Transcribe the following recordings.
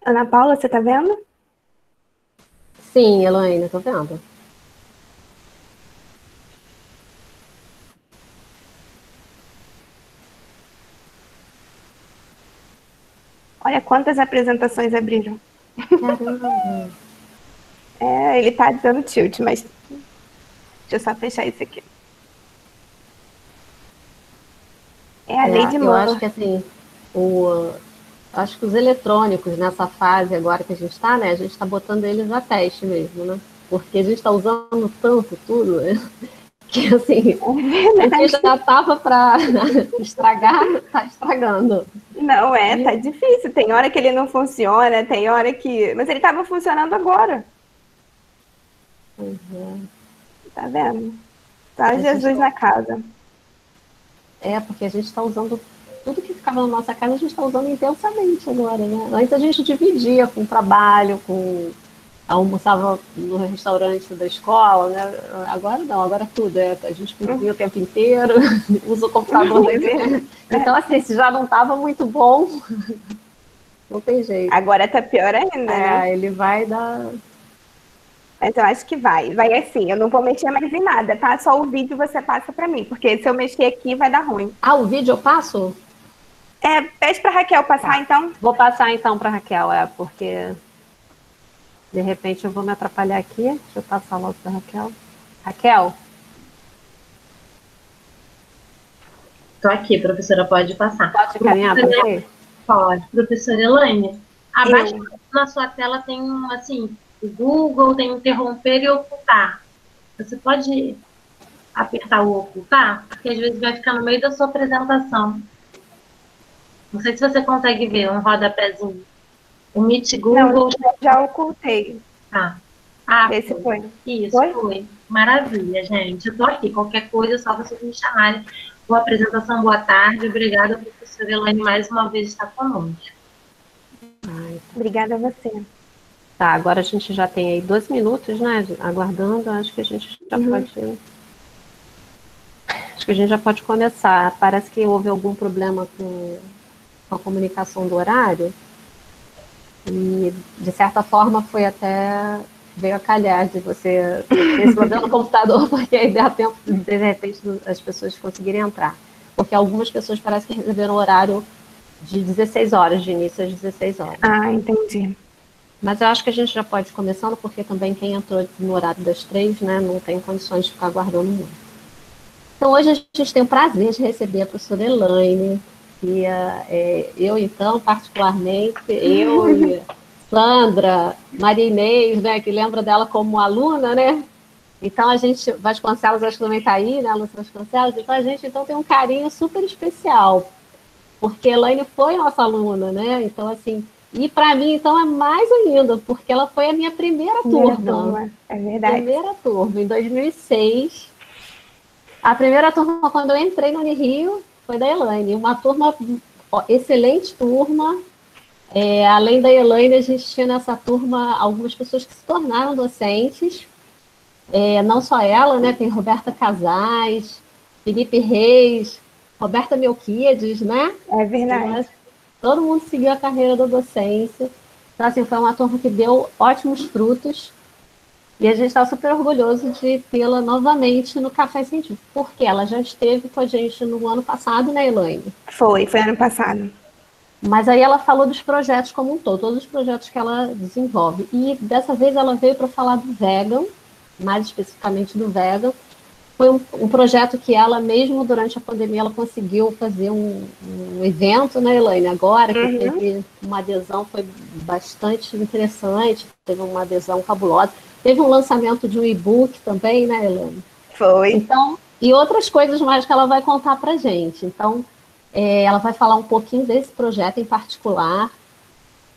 Ana Paula, você tá vendo? Sim, Elaine, tô vendo. Olha quantas apresentações abriram. Caramba. É, ele tá dando tilt, mas deixa eu só fechar isso aqui. É a lei de Eu acho que Murphy. assim, o, acho que os eletrônicos nessa fase agora que a gente está, né? A gente está botando eles a teste mesmo, né? Porque a gente está usando tanto tudo, né? Que assim, É o que verdade. já estava para estragar, está estragando. Não é, E, tá difícil. Tem hora que ele não funciona, tem hora que. Mas ele tava funcionando agora. pois Tá vendo? Só a gente Jesus na casa. porque a gente está usando tudo que ficava na nossa casa, a gente está usando intensamente agora, né? Antes a gente dividia com o trabalho, com almoçava no restaurante da escola, né? Agora não, agora tudo é a gente cozinha o tempo inteiro, usa o computador da internet. Então assim, se já não estava muito bom, não tem jeito. Agora tá pior ainda, né? Ele vai dar. Mas eu acho que vai. Vai assim, eu não vou mexer mais em nada, tá? Só o vídeo você passa pra mim, porque se eu mexer aqui vai dar ruim. Ah, o vídeo eu passo? É, pede pra Raquel passar Tá. então. Vou passar então para Raquel, porque de repente eu vou me atrapalhar aqui. Deixa eu passar logo para Raquel. Raquel, Estou aqui, professora, pode passar. pode encaminhar para você? Pode. Professora Elaine, abaixo Eu. na sua tela tem um, assim, o Google, tem interromper e ocultar. Você pode apertar o ocultar? Porque às vezes vai ficar no meio da sua apresentação. Não sei se você consegue ver um rodapézinho. O Meet Não, Google. já ocultei. Tá. Ah, Esse foi. foi. Isso, Foi? foi. Maravilha, gente. Eu tô aqui. Qualquer coisa, é só vocês me chamarem. Boa apresentação, boa tarde. Obrigada, professora Elaine, mais uma vez estar conosco. Obrigada a você. Tá, agora a gente já tem aí 2 minutos, né? Aguardando, acho que a gente já Uhum. pode. Acho que a gente já pode começar. Parece que houve algum problema com a comunicação do horário. E, de certa forma, foi até. Veio a calhar de você ter esse problema no computador, porque aí dá tempo, de repente, as pessoas conseguirem entrar. Porque algumas pessoas parece que receberam horário de 16 horas, de início às 16 horas. Ah, entendi. Mas eu acho que a gente já pode ir começando, porque também quem entrou no horário das 3, né, não tem condições de ficar aguardando muito. Então, hoje a gente tem o prazer de receber a professora Elaine, e eu, então, particularmente, eu e Sandra, Maria Inês, né, que lembra dela como aluna, né? Então, a gente, Vasconcelos, acho que também está aí, né, Lúcia Vasconcelos, então a gente então, tem um carinho super especial, porque a Elaine foi nossa aluna, né? Então, assim, e para mim, então, é mais ainda, porque ela foi a minha primeira Primeira turma. turma, é verdade. Primeira turma, em 2006. A primeira turma, quando eu entrei no Unirio, foi da Elaine. Uma turma, excelente turma. Além da Elaine, a gente tinha nessa turma algumas pessoas que se tornaram docentes. Não só ela, né? Tem Roberta Casais, Felipe Reis, Roberta Melquiades, né? É verdade. Todo mundo seguiu a carreira da docência. Então, assim, foi uma turma que deu ótimos frutos. E a gente está super orgulhoso de tê-la novamente no Café Científico, porque ela já esteve com a gente no ano passado, né, Elaine? Foi ano passado. Mas aí ela falou dos projetos como um todo, todos os projetos que ela desenvolve. E dessa vez ela veio para falar do vegan, mais especificamente do vegan. Foi um projeto que ela, mesmo durante a pandemia, ela conseguiu fazer um evento, né, Elaine? Agora, que Uhum. teve uma adesão, foi bastante interessante, teve uma adesão fabulosa. Teve um lançamento de um e-book também, né, Elaine? Foi. Então, e outras coisas mais que ela vai contar para gente. Então, ela vai falar um pouquinho desse projeto em particular.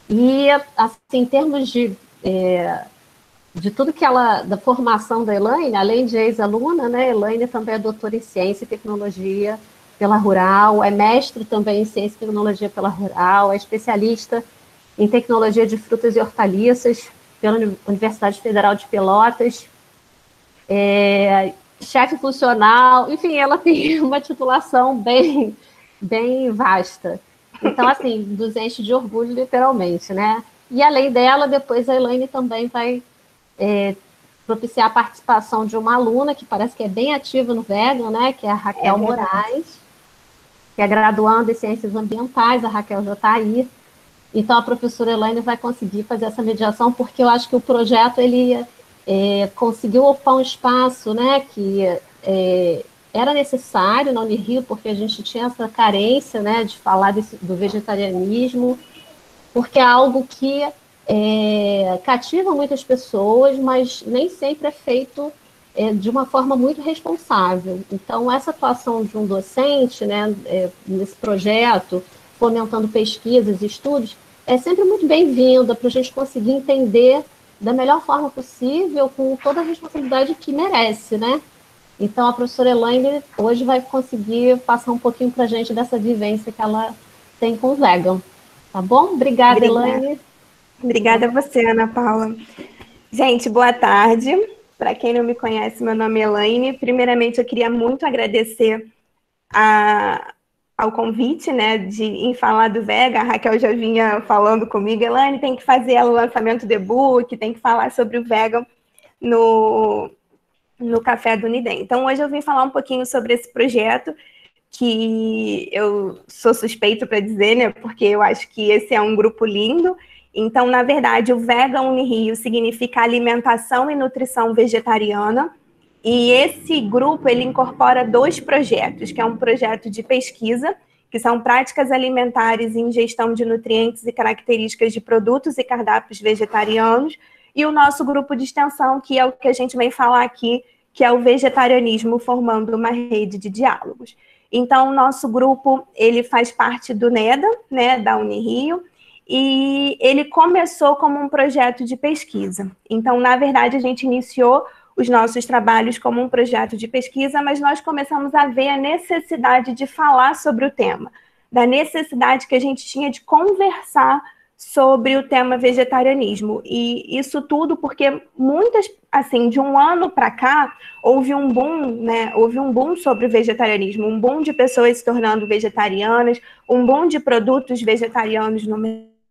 E, assim, em termos de tudo que ela, da formação da Elaine, além de ex-aluna, né, Elaine também é doutora em Ciência e Tecnologia pela Rural, é mestre também em Ciência e Tecnologia pela Rural, é especialista em Tecnologia de Frutas e Hortaliças pela Universidade Federal de Pelotas, chefe funcional, enfim, ela tem uma titulação bem vasta. Então, assim, nos enche de orgulho, literalmente, né? E além dela, depois a Elaine também vai propiciar a participação de uma aluna que parece que é bem ativa no Vegan, né? Que é a Raquel Moraes, que é graduanda em Ciências Ambientais, a Raquel já está aí. Então, a professora Elaine vai conseguir fazer essa mediação, porque eu acho que o projeto ele conseguiu ocupar um espaço, né, que era necessário na Unirio, porque a gente tinha essa carência, né, de falar do vegetarianismo, porque é algo que cativa muitas pessoas, mas nem sempre é feito de uma forma muito responsável. Então, essa atuação de um docente, né, nesse projeto, fomentando pesquisas e estudos, é sempre muito bem-vinda para a gente conseguir entender da melhor forma possível, com toda a responsabilidade que merece, né? Então, a professora Elaine hoje vai conseguir passar um pouquinho para a gente dessa vivência que ela tem com o Vegan. Tá bom? Obrigada, Elaine. Obrigada a você, Ana Paula. Gente, boa tarde. Para quem não me conhece, meu nome é Elaine. Primeiramente, eu queria muito agradecer ao convite, né, em falar do Vegan. A Raquel já vinha falando comigo, Elaine, tem que fazer o lançamento do e-book, tem que falar sobre o Vegan no Café do Unidem. Então, hoje eu vim falar um pouquinho sobre esse projeto, que eu sou suspeito para dizer, né, porque eu acho que esse é um grupo lindo. Então, na verdade, o Vegan Unirio significa alimentação e nutrição vegetariana, e esse grupo, ele incorpora 2 projetos, que é um projeto de pesquisa, que são práticas alimentares e ingestão de nutrientes e características de produtos e cardápios vegetarianos, e o nosso grupo de extensão, que é o que a gente vem falar aqui, que é o vegetarianismo formando uma rede de diálogos. Então, o nosso grupo, ele faz parte do NEDA, né, da Unirio, e ele começou como um projeto de pesquisa. Então, na verdade, a gente iniciou os nossos trabalhos como um projeto de pesquisa, mas nós começamos a ver a necessidade de falar sobre o tema, da necessidade que a gente tinha de conversar sobre o tema vegetarianismo. E isso tudo porque de um ano para cá, houve um boom, né? Houve um boom sobre o vegetarianismo, um boom de pessoas se tornando vegetarianas, um boom de produtos vegetarianos no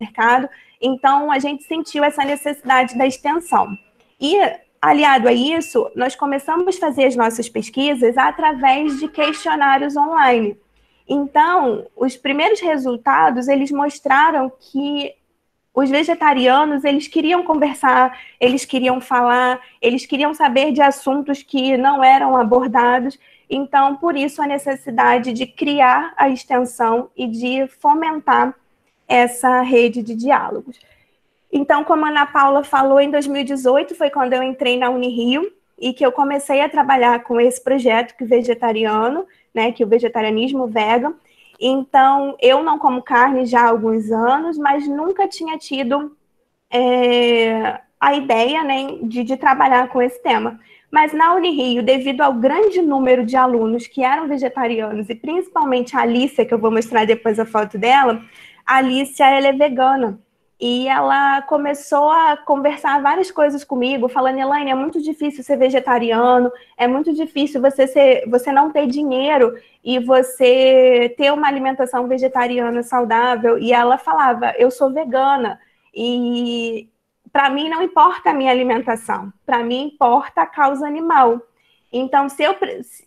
mercado. Então, a gente sentiu essa necessidade da extensão. E, aliado a isso, nós começamos a fazer as nossas pesquisas através de questionários online. Então, os primeiros resultados, eles mostraram que os vegetarianos, eles queriam conversar, eles queriam falar, eles queriam saber de assuntos que não eram abordados. Então, por isso, a necessidade de criar a extensão e de fomentar essa rede de diálogos. Então, como a Ana Paula falou, em 2018 foi quando eu entrei na Unirio e que eu comecei a trabalhar com esse projeto que vegetariano, né, que é o vegetarianismo vegan. Então, eu não como carne já há alguns anos, mas nunca tinha tido a ideia, né, de trabalhar com esse tema. Mas na Unirio, devido ao grande número de alunos que eram vegetarianos, e principalmente a Alicia, que eu vou mostrar depois a foto dela, a Alicia, ela é vegana. E ela começou a conversar várias coisas comigo, falando, Elaine, é muito difícil ser vegetariano, é muito difícil você não ter dinheiro e você ter uma alimentação vegetariana saudável. E ela falava, eu sou vegana e para mim não importa a minha alimentação, para mim importa a causa animal. Então,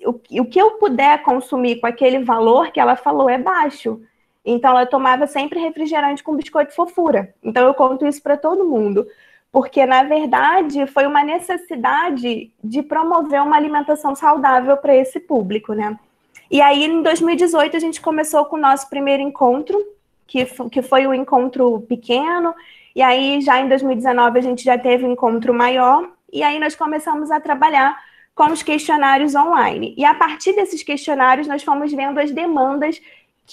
o que eu puder consumir com aquele valor que ela falou é baixo. Então, ela tomava sempre refrigerante com biscoito fofura. Então, eu conto isso para todo mundo. Porque, na verdade, foi uma necessidade de promover uma alimentação saudável para esse público, né? E aí, em 2018, a gente começou com o nosso primeiro encontro, que foi um encontro pequeno. E aí, já em 2019, a gente já teve um encontro maior. E aí, nós começamos a trabalhar com os questionários online. E, a partir desses questionários, nós fomos vendo as demandas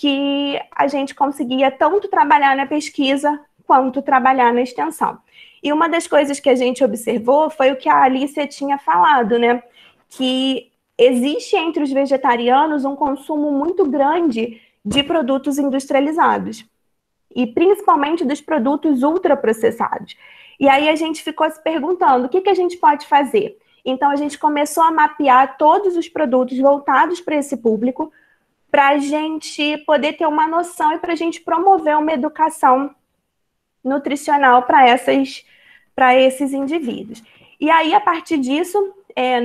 que a gente conseguia tanto trabalhar na pesquisa quanto trabalhar na extensão. E uma das coisas que a gente observou foi o que a Alicia tinha falado, né? Que existe entre os vegetarianos um consumo muito grande de produtos industrializados, e principalmente dos produtos ultraprocessados. E aí a gente ficou se perguntando, o que a gente pode fazer? Então a gente começou a mapear todos os produtos voltados para esse público, para a gente poder ter uma noção e para a gente promover uma educação nutricional para esses indivíduos. E aí, a partir disso,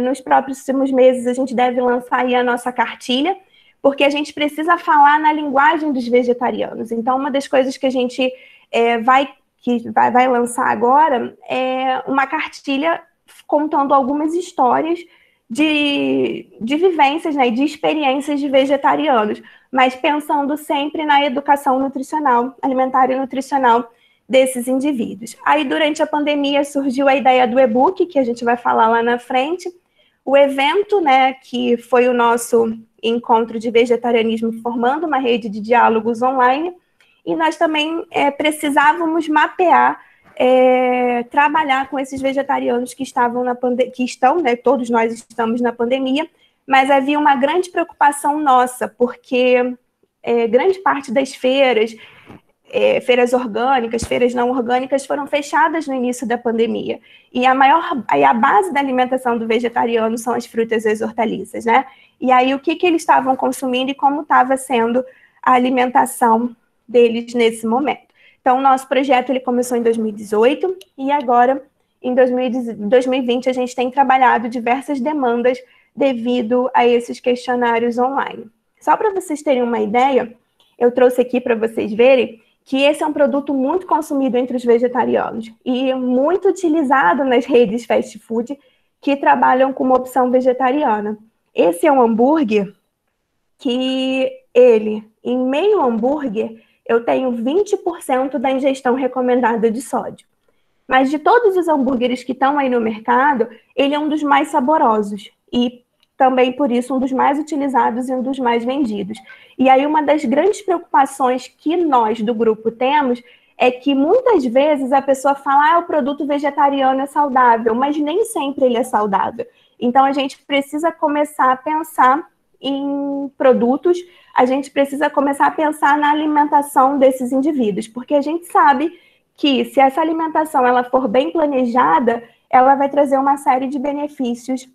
nos próximos meses, a gente deve lançar aí a nossa cartilha, porque a gente precisa falar na linguagem dos vegetarianos. Então, uma das coisas que a gente vai lançar agora é uma cartilha contando algumas histórias de vivências, né, de experiências de vegetarianos, mas pensando sempre na educação nutricional, alimentar e nutricional desses indivíduos. Aí, durante a pandemia, surgiu a ideia do e-book, que a gente vai falar lá na frente, o evento, né, que foi o nosso encontro de vegetarianismo formando uma rede de diálogos online, e nós também precisávamos mapear, trabalhar com esses vegetarianos que estavam que estão, né, todos nós estamos na pandemia, mas havia uma grande preocupação nossa, porque grande parte das feiras orgânicas, feiras não orgânicas foram fechadas no início da pandemia. E a base da alimentação do vegetariano são as frutas e as hortaliças, né? E aí o que eles estavam consumindo e como estava sendo a alimentação deles nesse momento. Então, o nosso projeto ele começou em 2018 e agora, em 2020, a gente tem trabalhado diversas demandas devido a esses questionários online. Só para vocês terem uma ideia, eu trouxe aqui para vocês verem que esse é um produto muito consumido entre os vegetarianos e muito utilizado nas redes fast food que trabalham com uma opção vegetariana. Esse é um hambúrguer que em meio hambúrguer, eu tenho 20% da ingestão recomendada de sódio. Mas de todos os hambúrgueres que estão aí no mercado, ele é um dos mais saborosos e também, por isso, um dos mais utilizados e um dos mais vendidos. E aí, uma das grandes preocupações que nós, do grupo, temos é que, muitas vezes, a pessoa fala o produto vegetariano é saudável, mas nem sempre ele é saudável. Então, a gente precisa começar a pensar em produtos, a gente precisa começar a pensar na alimentação desses indivíduos, porque a gente sabe que, se essa alimentação ela for bem planejada, ela vai trazer uma série de benefícios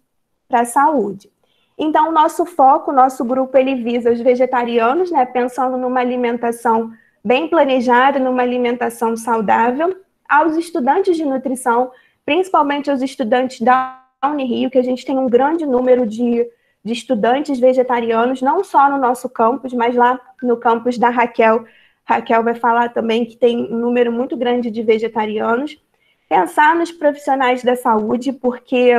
para a saúde. Então, o nosso foco, o nosso grupo, ele visa os vegetarianos, né, pensando numa alimentação bem planejada, numa alimentação saudável, aos estudantes de nutrição, principalmente aos estudantes da Unirio, que a gente tem um grande número de estudantes vegetarianos, não só no nosso campus, mas lá no campus da Raquel. Raquel vai falar também que tem um número muito grande de vegetarianos. Pensar nos profissionais da saúde, porque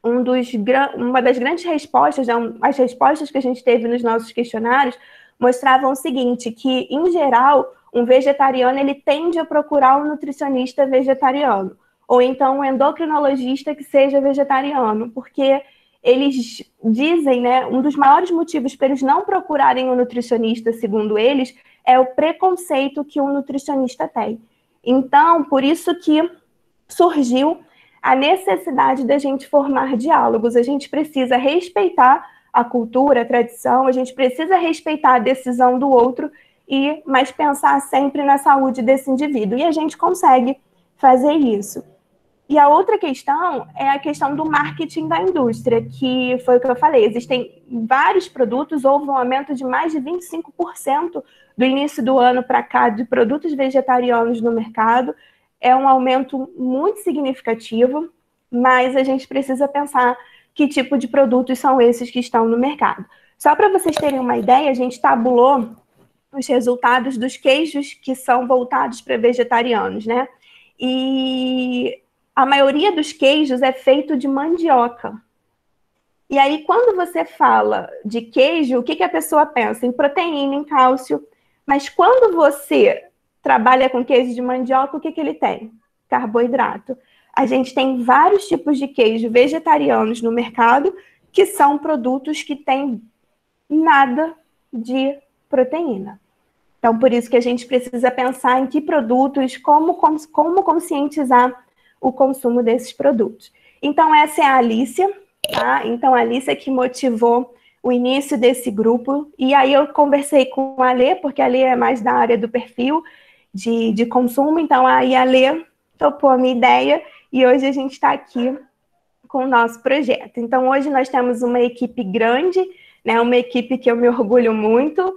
uma das grandes respostas, as respostas que a gente teve nos nossos questionários, mostravam o seguinte, que, em geral, um vegetariano ele tende a procurar um nutricionista vegetariano, ou então um endocrinologista que seja vegetariano, porque eles dizem, né, um dos maiores motivos para eles não procurarem um nutricionista, segundo eles, é o preconceito que um nutricionista tem. Então, por isso que surgiu a necessidade da gente formar diálogos. A gente precisa respeitar a cultura, a tradição, a gente precisa respeitar a decisão do outro, mas pensar sempre na saúde desse indivíduo. E a gente consegue fazer isso. E a outra questão é a questão do marketing da indústria, que foi o que eu falei. Existem vários produtos, houve um aumento de mais de 25% do início do ano para cá de produtos vegetarianos no mercado. É um aumento muito significativo, mas a gente precisa pensar que tipo de produtos são esses que estão no mercado. Só para vocês terem uma ideia, a gente tabulou os resultados dos queijos que são voltados para vegetarianos, né? E a maioria dos queijos é feito de mandioca. E aí, quando você fala de queijo, o que a pessoa pensa? Em proteína, em cálcio. Mas quando você trabalha com queijo de mandioca, o que ele tem? Carboidrato. A gente tem vários tipos de queijo vegetarianos no mercado que são produtos que têm nada de proteína. Então, por isso que a gente precisa pensar em que produtos, como conscientizar o consumo desses produtos. Então, essa é a Alicia, tá? Então, a Alicia que motivou o início desse grupo. E aí eu conversei com a Lê, porque a Lê é mais da área do perfil de consumo. Então, aí a Lê topou a minha ideia e hoje a gente está aqui com o nosso projeto. Então, hoje nós temos uma equipe grande, né? Uma equipe que eu me orgulho muito.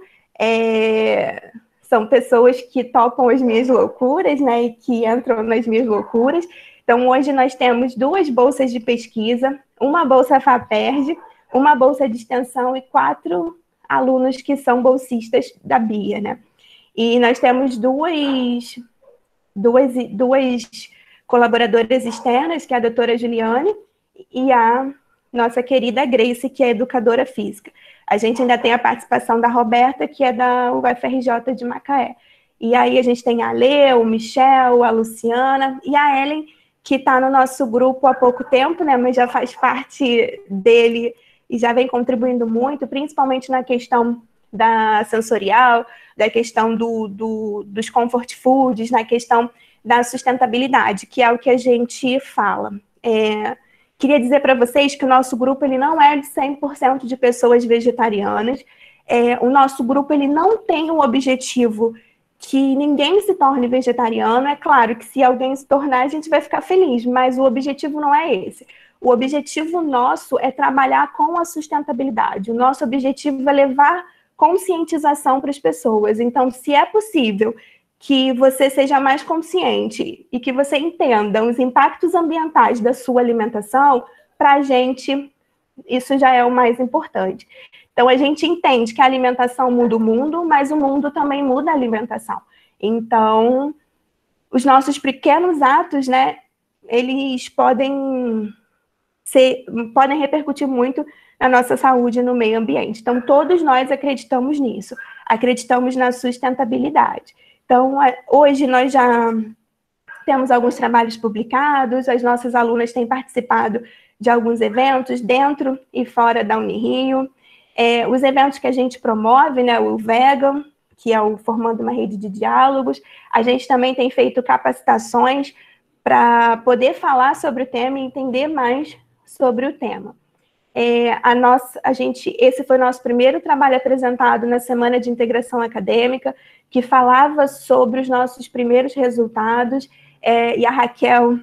são pessoas que topam as minhas loucuras, né, e que entram nas minhas loucuras. Então, hoje nós temos 2 bolsas de pesquisa, uma bolsa FAPERJ, uma bolsa de extensão e 4 alunos que são bolsistas da BIA, né? E nós temos duas colaboradoras externas, que é a doutora Juliane e a nossa querida Grace, que é educadora física. A gente ainda tem a participação da Roberta, que é da UFRJ de Macaé. E aí a gente tem a Lê, o Michel, a Luciana e a Ellen, que está no nosso grupo há pouco tempo, né, mas já faz parte dele e já vem contribuindo muito, principalmente na questão da sensorial, da questão dos comfort foods, na questão da sustentabilidade, que é o que a gente fala. Queria dizer para vocês que o nosso grupo ele não é de 100% de pessoas vegetarianas. O nosso grupo ele não tem o objetivo que ninguém se torne vegetariano. É claro que se alguém se tornar, a gente vai ficar feliz, mas o objetivo não é esse. O objetivo nosso é trabalhar com a sustentabilidade. O nosso objetivo é levar conscientização para as pessoas. Então, se é possível que você seja mais consciente e que você entenda os impactos ambientais da sua alimentação, para a gente, isso já é o mais importante. Então, a gente entende que a alimentação muda o mundo, mas o mundo também muda a alimentação. Então, os nossos pequenos atos, né, eles podem repercutir muito na nossa saúde e no meio ambiente. Então, todos nós acreditamos nisso, acreditamos na sustentabilidade. Então, hoje nós já temos alguns trabalhos publicados, as nossas alunas têm participado de alguns eventos dentro e fora da Unirio. Os eventos que a gente promove, né, o Vegan, que é o Formando uma Rede de Diálogos, a gente também tem feito capacitações para poder falar sobre o tema e entender mais sobre o tema. Esse foi o nosso primeiro trabalho apresentado na Semana de Integração Acadêmica, que falava sobre os nossos primeiros resultados, e a Raquel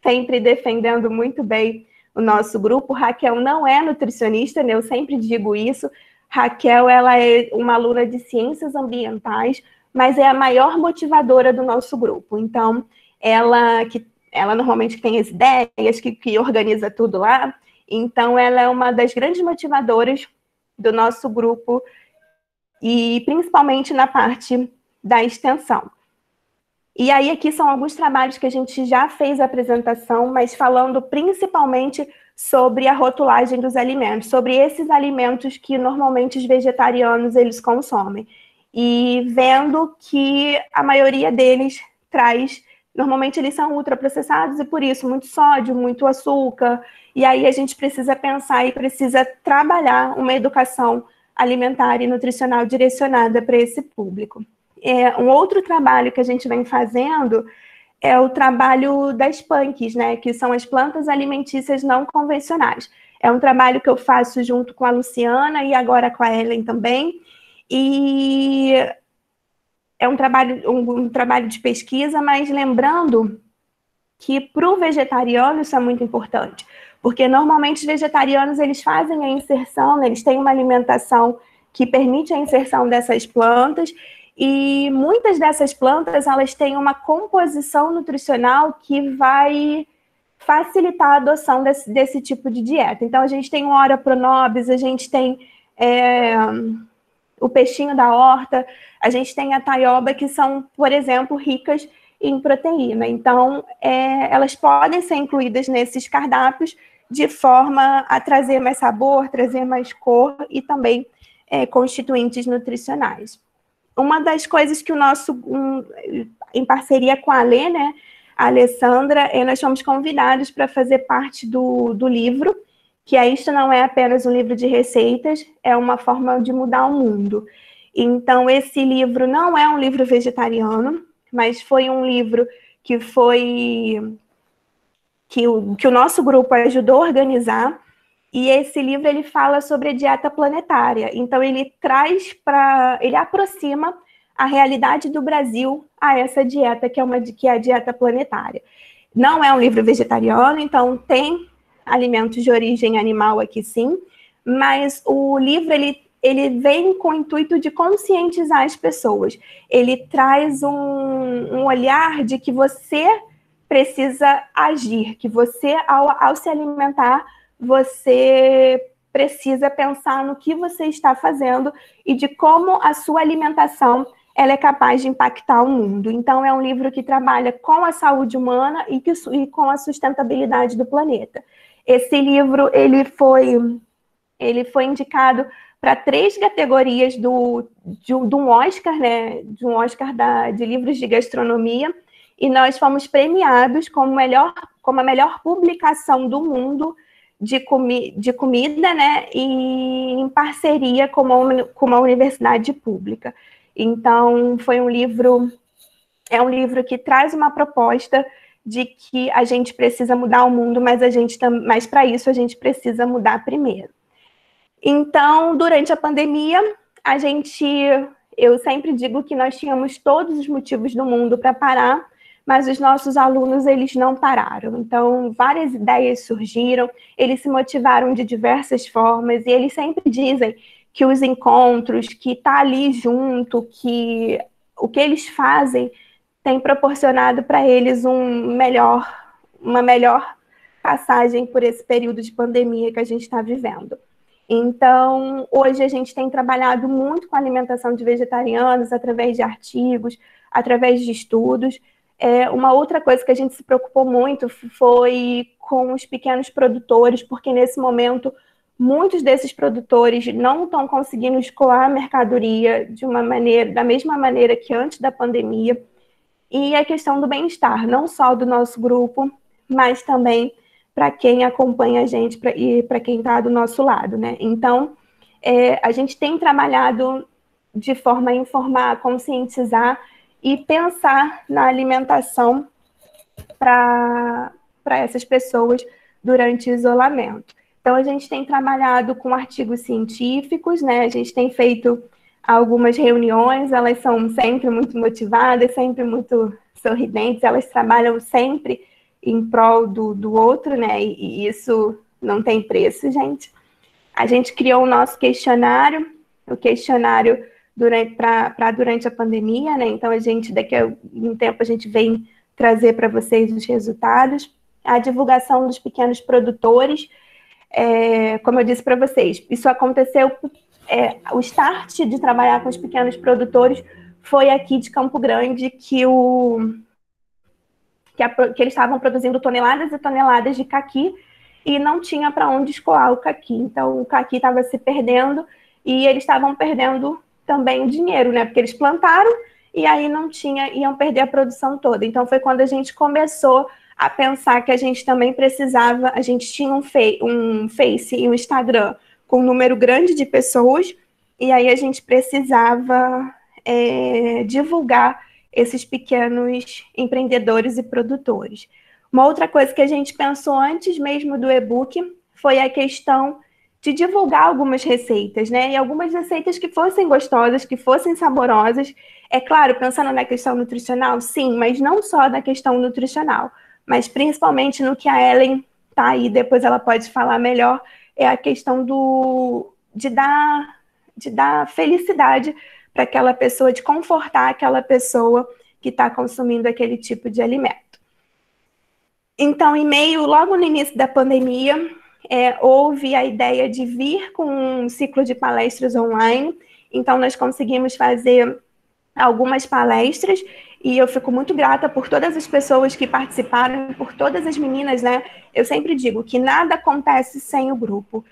sempre defendendo muito bem o nosso grupo. Raquel não é nutricionista, né? Eu sempre digo isso. Raquel, ela é uma aluna de Ciências Ambientais, mas é a maior motivadora do nosso grupo. Então, ela normalmente tem as ideias, que organiza tudo lá. Então, ela é uma das grandes motivadoras do nosso grupo, e principalmente na parte da extensão. E aí, aqui são alguns trabalhos que a gente já fez a apresentação, mas falando principalmente sobre a rotulagem dos alimentos, sobre esses alimentos que normalmente os vegetarianos eles consomem. E vendo que a maioria deles normalmente eles são ultraprocessados e por isso muito sódio, muito açúcar. E aí a gente precisa pensar e precisa trabalhar uma educação alimentar e nutricional direcionada para esse público. Um outro trabalho que a gente vem fazendo é o trabalho das PANCs, né, que são as plantas alimentícias não convencionais. É um trabalho que eu faço junto com a Luciana e agora com a Ellen também. E é um trabalho de pesquisa, mas lembrando que para o vegetariano isso é muito importante, porque normalmente os vegetarianos eles fazem a inserção, né, eles têm uma alimentação que permite a inserção dessas plantas, e muitas dessas plantas elas têm uma composição nutricional que vai facilitar a adoção desse tipo de dieta. Então a gente tem o Ora Pronobis, a gente tem o peixinho da horta, a gente tem a taioba, que são, por exemplo, ricas em proteína. Então, elas podem ser incluídas nesses cardápios de forma a trazer mais sabor, trazer mais cor e também constituintes nutricionais. Uma das coisas que em parceria com a Alê, né, a Alessandra, nós fomos convidados para fazer parte do livro, que isto não é apenas um livro de receitas, é uma forma de mudar o mundo. Então, esse livro não é um livro vegetariano, mas foi um livro que o nosso grupo ajudou a organizar, e esse livro ele fala sobre a dieta planetária. Então, ele aproxima a realidade do Brasil a essa dieta, que é a dieta planetária. Não é um livro vegetariano, então tem alimentos de origem animal aqui sim, mas o livro ele vem com o intuito de conscientizar as pessoas. Ele traz um olhar de que você precisa agir, que você, ao se alimentar, você precisa pensar no que você está fazendo e de como a sua alimentação ela é capaz de impactar o mundo. Então, é um livro que trabalha com a saúde humana e com a sustentabilidade do planeta. Esse livro, ele foi indicado para 3 categorias de um Oscar, né? De um Oscar de livros de gastronomia, e nós fomos premiados como a melhor publicação do mundo de comida, né? E em parceria com uma universidade pública. Então, é um livro que traz uma proposta de que a gente precisa mudar o mundo, mas para isso a gente precisa mudar primeiro. Então, durante a pandemia, eu sempre digo que nós tínhamos todos os motivos do mundo para parar, mas os nossos alunos, eles não pararam. Então, várias ideias surgiram, eles se motivaram de diversas formas, e eles sempre dizem que os encontros, que estar ali junto, que o que eles fazem tem proporcionado para eles uma melhor passagem por esse período de pandemia que a gente está vivendo. Então, hoje a gente tem trabalhado muito com a alimentação de vegetarianos, através de artigos, através de estudos. Uma outra coisa que a gente se preocupou muito foi com os pequenos produtores, porque nesse momento muitos desses produtores não estão conseguindo escoar a mercadoria da mesma maneira que antes da pandemia. E a questão do bem-estar, não só do nosso grupo, mas também para quem acompanha a gente e para quem está do nosso lado, né? Então, a gente tem trabalhado de forma a informar, conscientizar e pensar na alimentação para essas pessoas durante o isolamento. Então, a gente tem trabalhado com artigos científicos, né? A gente tem feito algumas reuniões, elas são sempre muito motivadas, sempre muito sorridentes, elas trabalham sempre em prol do outro, né? E isso não tem preço, gente. A gente criou o nosso questionário, o questionário durante a pandemia, né? Então, daqui a um tempo, a gente vem trazer para vocês os resultados. A divulgação dos pequenos produtores, como eu disse para vocês, isso aconteceu, o start de trabalhar com os pequenos produtores foi aqui de Campo Grande, que eles estavam produzindo toneladas e toneladas de caqui e não tinha para onde escoar o caqui. Então, o caqui estava se perdendo e eles estavam perdendo também o dinheiro, né? Porque eles plantaram e aí iam perder a produção toda. Então, foi quando a gente começou a pensar que a gente também precisava, a gente tinha um Face e um Instagram com um número grande de pessoas, e aí a gente precisava divulgar esses pequenos empreendedores e produtores. Uma outra coisa que a gente pensou antes mesmo do e-book foi a questão de divulgar algumas receitas, né? E algumas receitas que fossem gostosas, que fossem saborosas. É claro, pensando na questão nutricional, sim, mas não só na questão nutricional, mas principalmente no que a Ellen tá aí, depois ela pode falar melhor, é a questão de dar felicidade para aquela pessoa, de confortar aquela pessoa que está consumindo aquele tipo de alimento. Então, logo no início da pandemia, houve a ideia de vir com um ciclo de palestras online. Então, nós conseguimos fazer algumas palestras e eu fico muito grata por todas as pessoas que participaram, por todas as meninas, né? Eu sempre digo que nada acontece sem o grupo.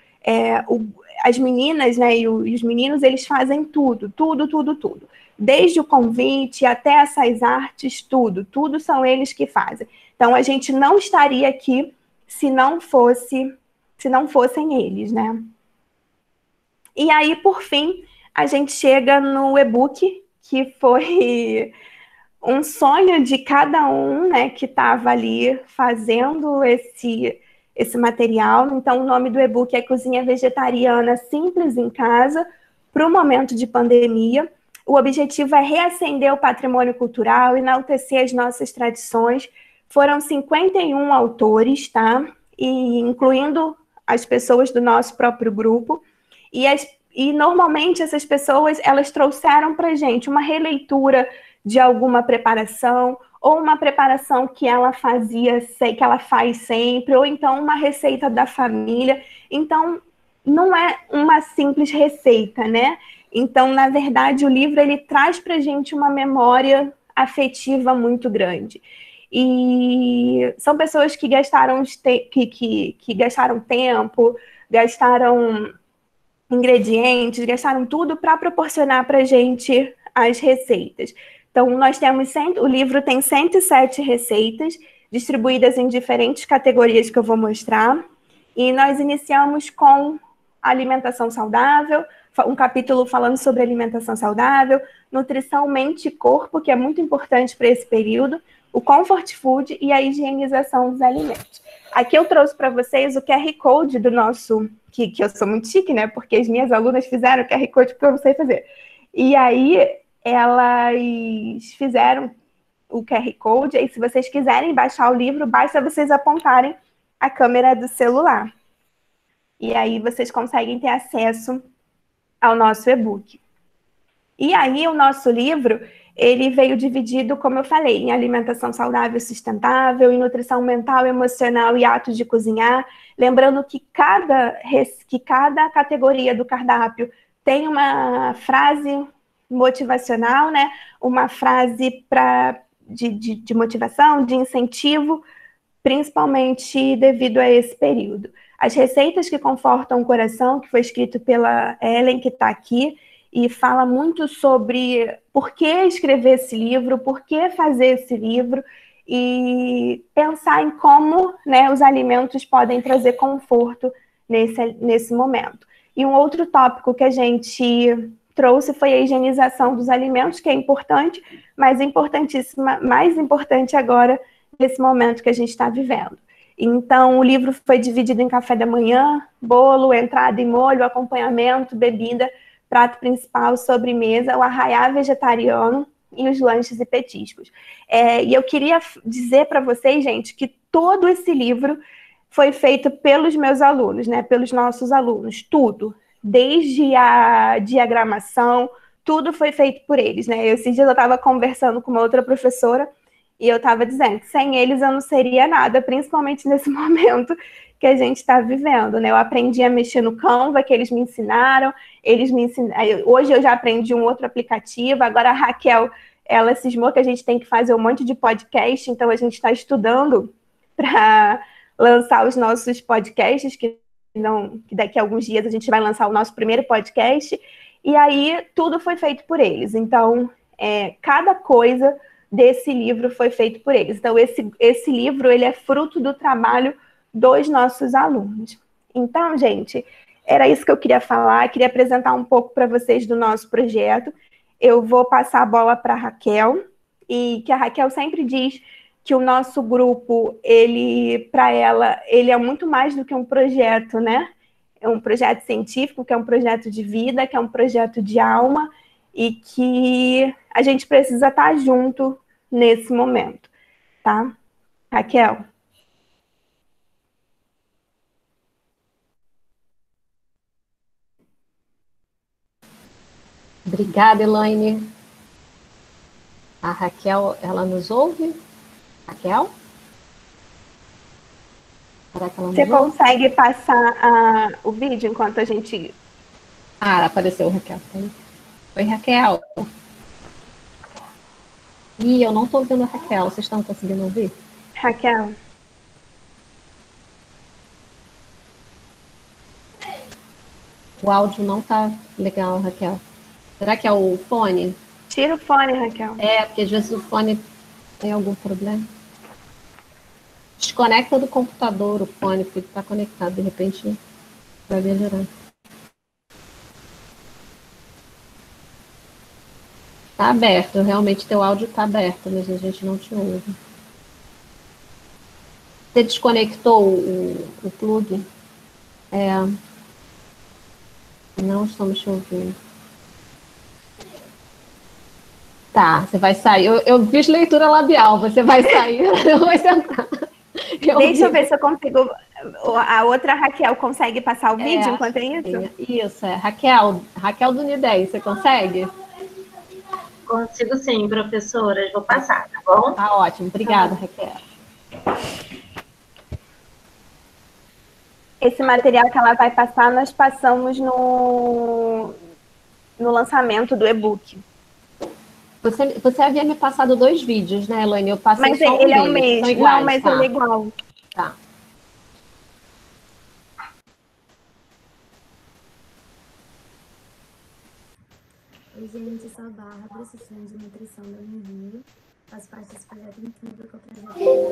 As meninas, né, e os meninos, eles fazem tudo. Desde o convite até essas artes, tudo são eles que fazem. Então, a gente não estaria aqui se não fossem eles, né? E aí, por fim, a gente chega no e-book, que foi um sonho de cada um, né, que estava ali fazendo esse material. Então, o nome do e-book é Cozinha Vegetariana Simples em Casa para o momento de pandemia. O objetivo é reacender o patrimônio cultural, enaltecer as nossas tradições. Foram 51 autores, tá? E incluindo as pessoas do nosso próprio grupo. E normalmente essas pessoas, elas trouxeram para a gente uma releitura de alguma preparação, ou uma preparação que ela fazia, que ela faz sempre, ou então uma receita da família. Então, não é uma simples receita, né? Então, na verdade, o livro ele traz para a gente uma memória afetiva muito grande. E são pessoas que gastaram, que gastaram tempo, gastaram ingredientes, gastaram tudo para proporcionar para a gente as receitas. Então, nós temos o livro tem 107 receitas, distribuídas em diferentes categorias que eu vou mostrar. E nós iniciamos com alimentação saudável, um capítulo falando sobre alimentação saudável, nutrição, mente e corpo, que é muito importante para esse período, o comfort food e a higienização dos alimentos. Aqui eu trouxe para vocês o QR Code do nosso, que eu sou muito chique, né? Porque as minhas alunas fizeram o QR Code porque eu não sei fazer. E aí elas fizeram o QR Code, e se vocês quiserem baixar o livro, basta vocês apontarem a câmera do celular. E aí vocês conseguem ter acesso ao nosso e-book. E aí o nosso livro, ele veio dividido, como eu falei, em alimentação saudável e sustentável, em nutrição mental, emocional e atos de cozinhar. Lembrando que cada categoria do cardápio tem uma frase motivacional, né? Uma frase de motivação, de incentivo, principalmente devido a esse período. As receitas que confortam o coração, que foi escrito pela Ellen, que está aqui, e fala muito sobre por que escrever esse livro, por que fazer esse livro, e pensar em como, né, os alimentos podem trazer conforto nesse momento. E um outro tópico que a gente trouxe foi a higienização dos alimentos, que é importante, mas importantíssima, mais importante agora, nesse momento que a gente está vivendo. Então, o livro foi dividido em café da manhã, bolo, entrada e molho, acompanhamento, bebida, prato principal, sobremesa, o arraiá vegetariano e os lanches e petiscos. E eu queria dizer para vocês, gente, que todo esse livro foi feito pelos meus alunos, né? Pelos nossos alunos, tudo. Desde a diagramação, tudo foi feito por eles, né? Esses dias eu estava conversando com uma outra professora e eu estava dizendo que sem eles eu não seria nada, principalmente nesse momento que a gente está vivendo, né? Eu aprendi a mexer no Canva, que eles me ensinaram, hoje eu já aprendi um outro aplicativo, agora a Raquel, ela cismou que a gente tem que fazer um monte de podcast, então a gente está estudando para lançar os nossos podcasts, que daqui a alguns dias a gente vai lançar o nosso primeiro podcast, e aí tudo foi feito por eles. Então, cada coisa desse livro foi feito por eles. Então, esse livro, ele é fruto do trabalho dos nossos alunos. Então, gente, era isso que eu queria falar, queria apresentar um pouco para vocês do nosso projeto. Eu vou passar a bola para a Raquel, e que a Raquel sempre diz que o nosso grupo, para ela, ele é muito mais do que um projeto, né? É um projeto científico, que é um projeto de vida, que é um projeto de alma, e que a gente precisa estar junto nesse momento, tá? Raquel? Obrigada, Elaine. A Raquel, ela nos ouve? Raquel? Será que ela nos Você ouve? consegue passar o vídeo enquanto a gente... Apareceu, Raquel. Oi, Raquel. Ih, eu não estou ouvindo a Raquel. Vocês estão conseguindo ouvir? Raquel? O áudio não está legal, Raquel. Será que é o fone? Tira o fone, Raquel. Porque às vezes o fone tem algum problema. Desconecta do computador o fone, porque está conectado. De repente vai melhorar. Está aberto. Realmente teu áudio está aberto, mas a gente não te ouve. Você desconectou o plug? Não estamos te ouvindo. Tá, você vai sair. Eu fiz leitura labial, você vai sair, eu vou sentar. Deixa eu ver se eu consigo A outra Raquel consegue passar o vídeo enquanto é isso? Isso, Raquel. Raquel do Unidem, você consegue? Consigo sim, professora. Vou passar, tá bom? Tá ótimo. Obrigada, Raquel. Esse material que ela vai passar, nós passamos no lançamento do e-book. Você havia me passado 2 vídeos, né, Elaine? Eu passei Mas só um ele é o deles. mesmo. São iguais, Não, mas tá? ele é igual. Tá. Oi, gente, eu sou a Bárbara, assistente de nutrição da Univio. Faço parte desse projeto incrível que é o Projeto Univio.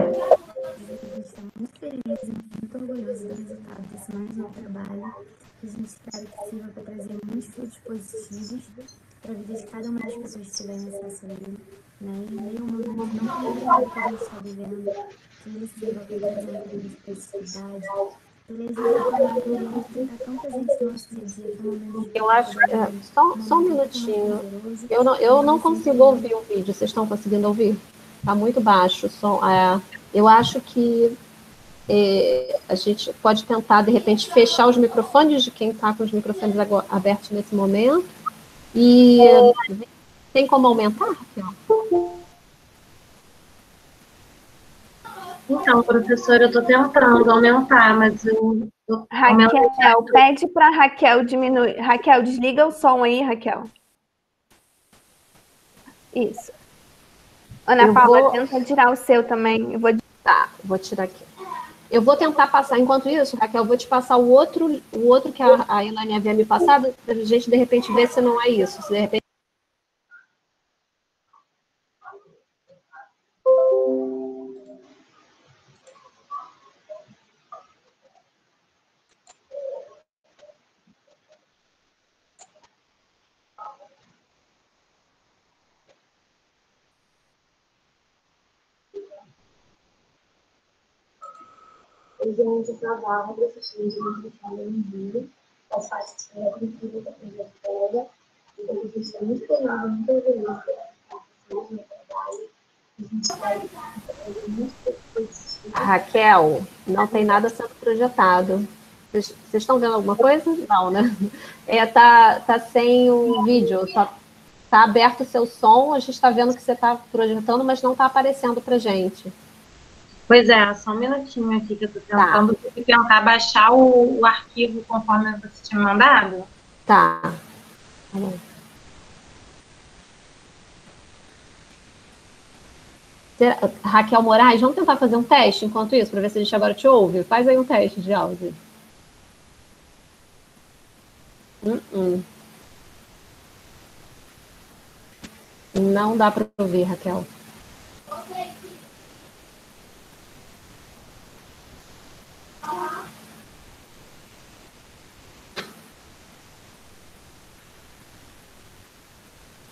Dizer que a gente está muito feliz e muito orgulhoso do resultado desse mais novo trabalho. Que a gente espera que sirva para trazer muitos frutos positivos para a vida de cada uma das pessoas que tiverem acesso a ele. Né? E em meio a um momento não complicado que a gente está vivendo, que ele sirva para trazer um pouco de positividade, para ele ajudar também o momento que está tão presente no nosso dia a dia, que é um momento de Eu acho que só um minutinho. Eu não consigo ouvir o vídeo. Vocês estão conseguindo ouvir? Está muito baixo o som. Eu acho que a gente pode tentar, de repente, fechar os microfones de quem está com os microfones abertos nesse momento. E tem como aumentar, Raquel? Então, professora, eu estou tentando aumentar, mas eu Raquel, pede para Raquel diminuir. Raquel, desliga o som aí, Raquel. Isso. Ana Paula, tenta tirar o seu também. Tá, vou tirar aqui. Eu vou tentar passar, enquanto isso, Raquel, eu vou te passar o outro que a Elaine havia me passado, para a gente, de repente, ver se não é isso. Se de repente... Oi, gente, eu sou a Bárbara, assistente de nutrição da Univio. Faço parte desse projeto incrível que é o Projeto Pega. E a gente está muito feliz e muito orgulhoso do meu trabalho. A gente espera que trazer muito positivo. Raquel, não tem nada sendo projetado. Vocês estão vendo alguma coisa? Não, né? Tá sem o vídeo, tá aberto o seu som, a gente está vendo que você está projetando, mas não está aparecendo para gente. Pois é, só um minutinho aqui que eu estou tentar baixar o arquivo conforme você tinha mandado. Tá. Raquel Moraes, vamos tentar fazer um teste enquanto isso, para ver se a gente agora te ouve? Faz aí um teste de áudio. Não dá para ouvir, Raquel.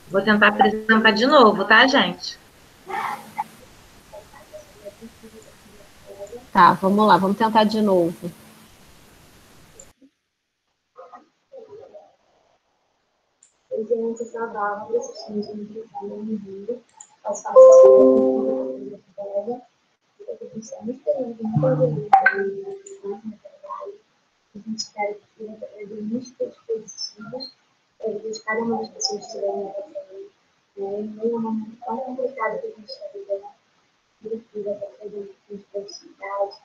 Vou tentar apresentar de novo, tá, gente? Tá, vamos lá, vamos tentar de novo. Oi, gente, eu sou a Bárbara, assistente de nutrição da Univio. Faço parte desse projeto Pega. E a gente está muito feliz e muito orgulhoso do meu trabalho. A gente espera que sirva para trazer muitos positivos para a vida de cada uma das pessoas que estiverem acesso a ele. Em meio a um momento tão complicado que a gente está vivendo, precisa trazer muita positividade.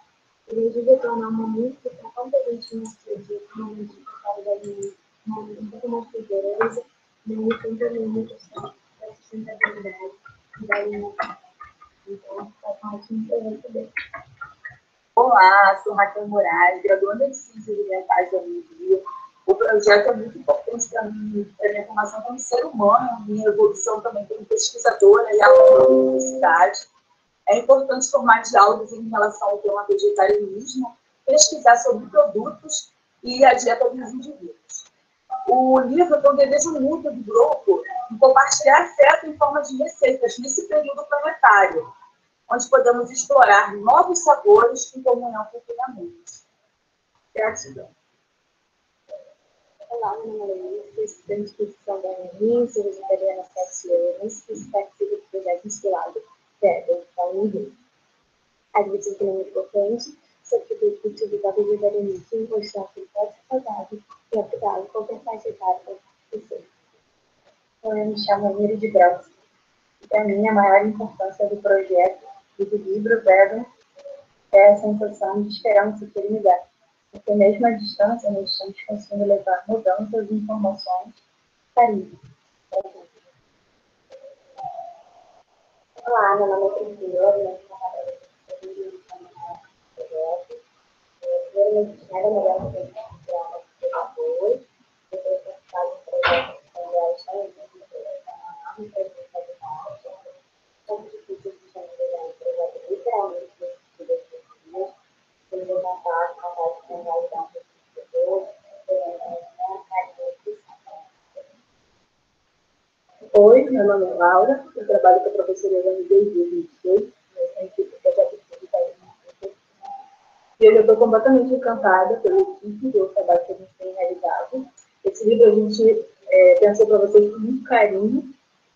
Ele ajuda a tornar um momento que está tão presente no nosso dia a dia, um momento de qualidade, um momento um pouco mais poderoso, e tem também uma questão da sustentabilidade e da alimentação. Então, está com um ótimo projeto dele. Olá, sou Raquel Moraes, graduanda de Ciências Ambientais da Univio. O projeto é muito importante para mim, para a minha formação como ser humano, minha evolução também como pesquisadora e aluna da universidade. É importante formar diálogos em relação ao tema vegetarianismo, pesquisar sobre produtos e a dieta dos indivíduos. O livro tem um desejo mútuo do grupo em compartilhar afeto em forma de receitas nesse período planetário, onde podemos explorar novos sabores em comunhão com futuramente. Gratidão. Olá, meu nome é Luísa, sou estudante de nutrição da Univio, sou vegetariana há 7 anos e participo do projeto inspirado Pega, da Univio. A dieta é muito importante, Seu produto utilizado diariamente em função que pode ser pagado e aplicado em qualquer faixa etária possível. Eu me chamo Miri de Brauns. E para mim, a maior importância do projeto e do livro Vegan é a sensação de esperança que ele me dá. Porque mesmo à distância, nós estamos conseguindo levar mudanças e informações carinho. Olá, meu nome é Priscila, eu sou nada melhor do que uma boa, eu tenho participado do projeto como difícil de generar um projeto literalmente nesse dias, sem levantar a vontade de realizar um pesquisador, Oi, meu nome é Laura, eu trabalho com a professora Elaine desde 2016, na equipe do projeto Física e eu estou completamente encantada pelo equipe do trabalho que a gente tem realizado. Esse livro a gente pensou para vocês com muito carinho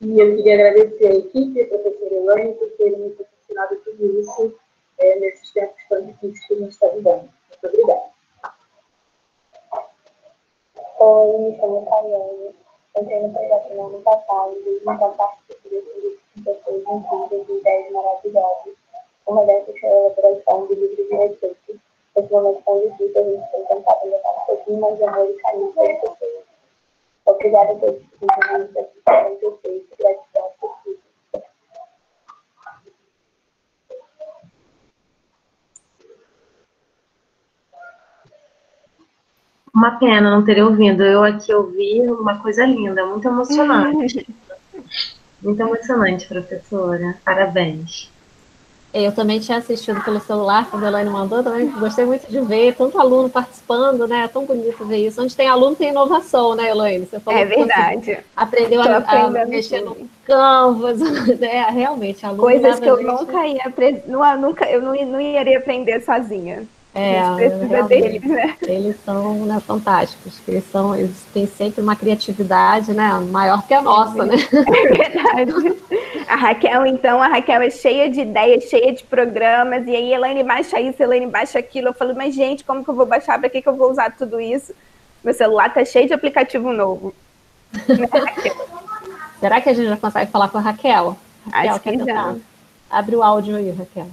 e eu queria agradecer a equipe e a professora Elaine por terem me proporcionado tudo isso nesses tempos tão difíceis que a gente está vivendo. Muito obrigada. Oi, me chamo Caiane. Entrei no projeto no ano passado e desde então participo desse grupo com pessoas incríveis e ideias maravilhosas. Uma dessas foi a elaboração do livro de receitas. Nesse momento tão difícil, a gente tem tentado levar um pouquinho mais de amor e carinho para as pessoas. Obrigada a todos por terem vindo aqui para o feito. Gratidão por tudo. Uma pena não ter ouvido. Eu aqui ouvi uma coisa linda, muito emocionante. Muito emocionante, professora. Parabéns. Eu também tinha assistido pelo celular, quando a Elaine mandou, também gostei muito de ver, tanto aluno participando, né? É tão bonito ver isso. Onde tem aluno, tem inovação, né, Elaine? Você falou É verdade. Aprendeu a mexer no Canvas, né? Realmente, aluno coisas que eu gente... nunca ia eu não iria aprender sozinha. A gente precisa deles, né? Eles são, né, fantásticos. Eles têm sempre uma criatividade, né, maior que a nossa, né? É verdade. A Raquel é cheia de ideias, cheia de programas, e aí Elaine baixa isso, Elaine baixa aquilo. Eu falo, mas gente, como que eu vou baixar? Para que eu vou usar tudo isso? Meu celular tá cheio de aplicativo novo. Né, Raquel? Será que a gente já consegue falar com a Raquel? Raquel, Acho que já. Abre o áudio aí, Raquel.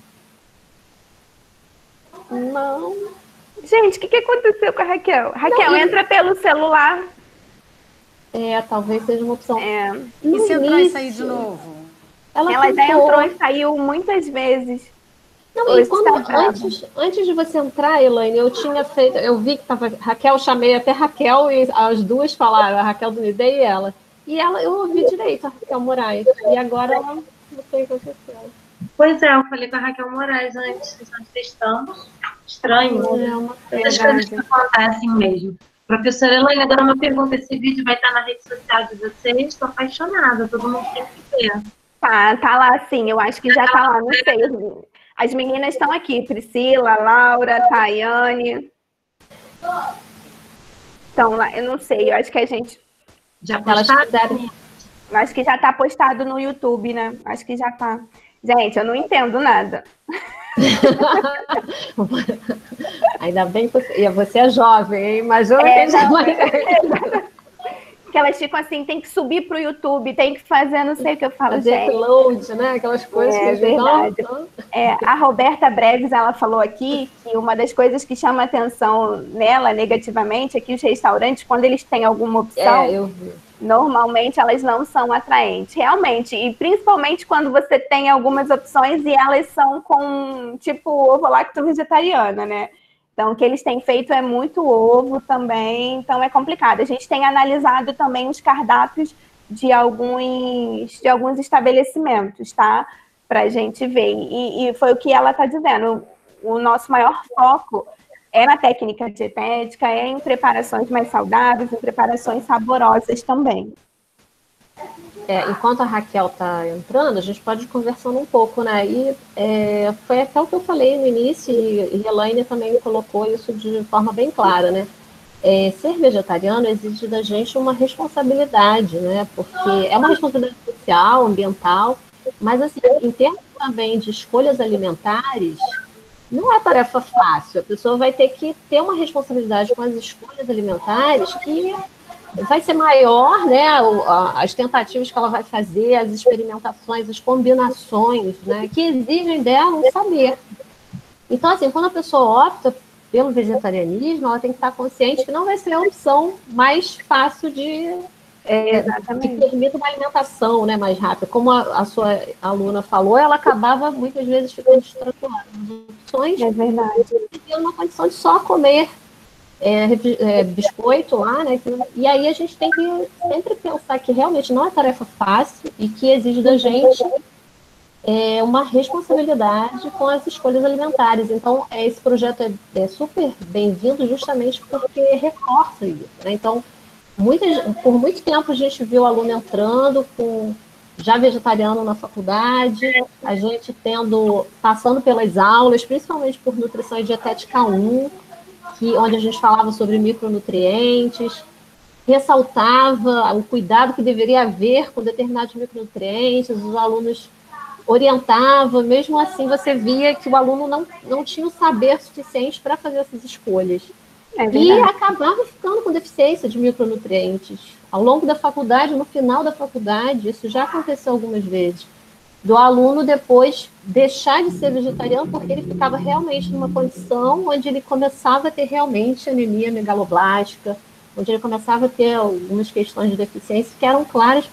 Não. Gente, o que aconteceu com a Raquel? Raquel, entra pelo celular. Talvez seja uma opção. E se entrar e sair de novo? Ela já entrou e saiu muitas vezes. Não, e antes de você entrar, Elaine, eu vi que estava Raquel, chamei até Raquel e as duas falaram, a Raquel do Nide e ela. E eu ouvi direito a Raquel Moraes. E agora ela não sei o que aconteceu. Pois é, eu falei com a Raquel Moraes antes, nós testamos. Estranho. Essas coisas que acontecem mesmo. Professora Elaine, agora uma pergunta. Esse vídeo vai estar na rede social de vocês? Estou apaixonada, todo mundo tem que ver. Tá lá sim, eu acho que já tá lá, não sei. As meninas estão aqui, Priscila, Laura, Tayane. Então, lá, eu não sei, eu acho que a gente... Já postaram? Acho que já tá postado no YouTube, né? Acho que já tá. Gente, eu não entendo nada. Ainda bem que você é jovem, hein? Mas eu que elas ficam assim, tem que subir pro YouTube, tem que fazer, não sei o que eu falo, gente. Upload, né? Aquelas coisas que verdade. A Roberta Breves, ela falou aqui que uma das coisas que chama atenção nela negativamente é que os restaurantes, quando eles têm alguma opção, eu vi. Normalmente elas não são atraentes, realmente, e principalmente quando você tem algumas opções e elas são com, tipo, ovo-lacto vegetariana, né? Então, o que eles têm feito é muito ovo também, então é complicado. A gente tem analisado também os cardápios de alguns estabelecimentos, tá? Para a gente ver, e foi o que ela está dizendo, o nosso maior foco é na técnica dietética, é em preparações mais saudáveis, em preparações saborosas também. Enquanto a Raquel está entrando, a gente pode ir conversando um pouco, né? E foi até o que eu falei no início, e a Elaine também colocou isso de forma bem clara, né? Ser vegetariano exige da gente uma responsabilidade, né? Porque é uma responsabilidade social, ambiental, mas assim, em termos também de escolhas alimentares, não é tarefa fácil. A pessoa vai ter que ter uma responsabilidade com as escolhas alimentares que vai ser maior, né? As tentativas que ela vai fazer, as experimentações, as combinações, né? Que exigem dela um saber. Então, assim, quando a pessoa opta pelo vegetarianismo, ela tem que estar consciente que não vai ser a opção mais fácil que permita uma alimentação, né, mais rápida. Como a sua aluna falou, ela acabava muitas vezes ficando estrangulada nas opções. É verdade. E ter uma condição de só comer biscoito lá, né? E aí a gente tem que sempre pensar que realmente não é tarefa fácil e que exige da gente uma responsabilidade com as escolhas alimentares. Então, esse projeto é super bem-vindo justamente porque reforça isso, né? Então, por muito tempo a gente viu aluno entrando já vegetariano na faculdade, a gente passando pelas aulas, principalmente por nutrição e dietética 1, onde a gente falava sobre micronutrientes, ressaltava o cuidado que deveria haver com determinados micronutrientes, os alunos orientavam, mesmo assim você via que o aluno não tinha o saber suficiente para fazer essas escolhas. E acabava ficando com deficiência de micronutrientes. Ao longo da faculdade, no final da faculdade, isso já aconteceu algumas vezes, do aluno depois deixar de ser vegetariano porque ele ficava realmente numa condição onde ele começava a ter realmente anemia megaloblástica, onde ele começava a ter algumas questões de deficiência que eram claras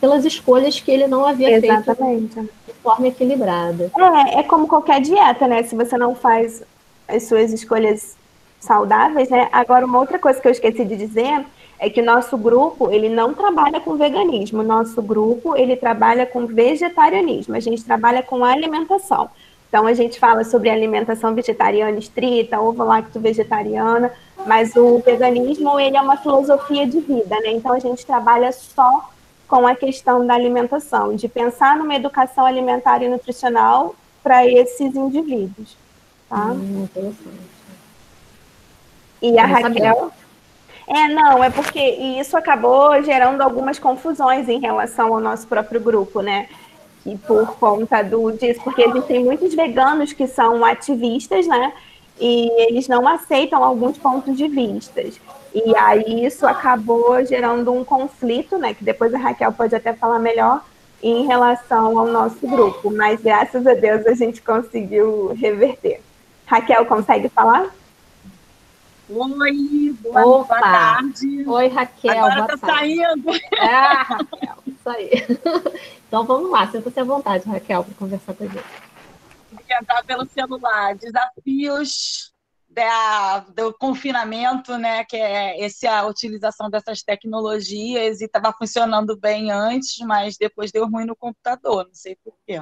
pelas escolhas que ele não havia feito de forma equilibrada. É como qualquer dieta, né? Se você não faz as suas escolhas saudáveis, né? Agora, uma outra coisa que eu esqueci de dizer é que o nosso grupo, ele não trabalha com veganismo. O nosso grupo, ele trabalha com vegetarianismo. A gente trabalha com alimentação. Então, a gente fala sobre alimentação vegetariana estrita, ovo-lacto vegetariana, mas o veganismo, ele é uma filosofia de vida, né? Então, a gente trabalha só com a questão da alimentação, de pensar numa educação alimentar e nutricional para esses indivíduos. Tá? Interessante. E a Raquel... não, é porque isso acabou gerando algumas confusões em relação ao nosso próprio grupo, né? E por conta disso, porque existem muitos veganos que são ativistas, né? E eles não aceitam alguns pontos de vista. E aí isso acabou gerando um conflito, né? Que depois a Raquel pode até falar melhor em relação ao nosso grupo. Mas graças a Deus a gente conseguiu reverter. Raquel, consegue falar? Oi, boa tarde. Oi, Raquel. Agora tá saindo. Raquel, isso aí. Então vamos lá, sinta-se à vontade, Raquel, para conversar com a gente. Entrar pelo celular. Desafios do confinamento, né? Que é a utilização dessas tecnologias, e estava funcionando bem antes, mas depois deu ruim no computador, não sei por quê.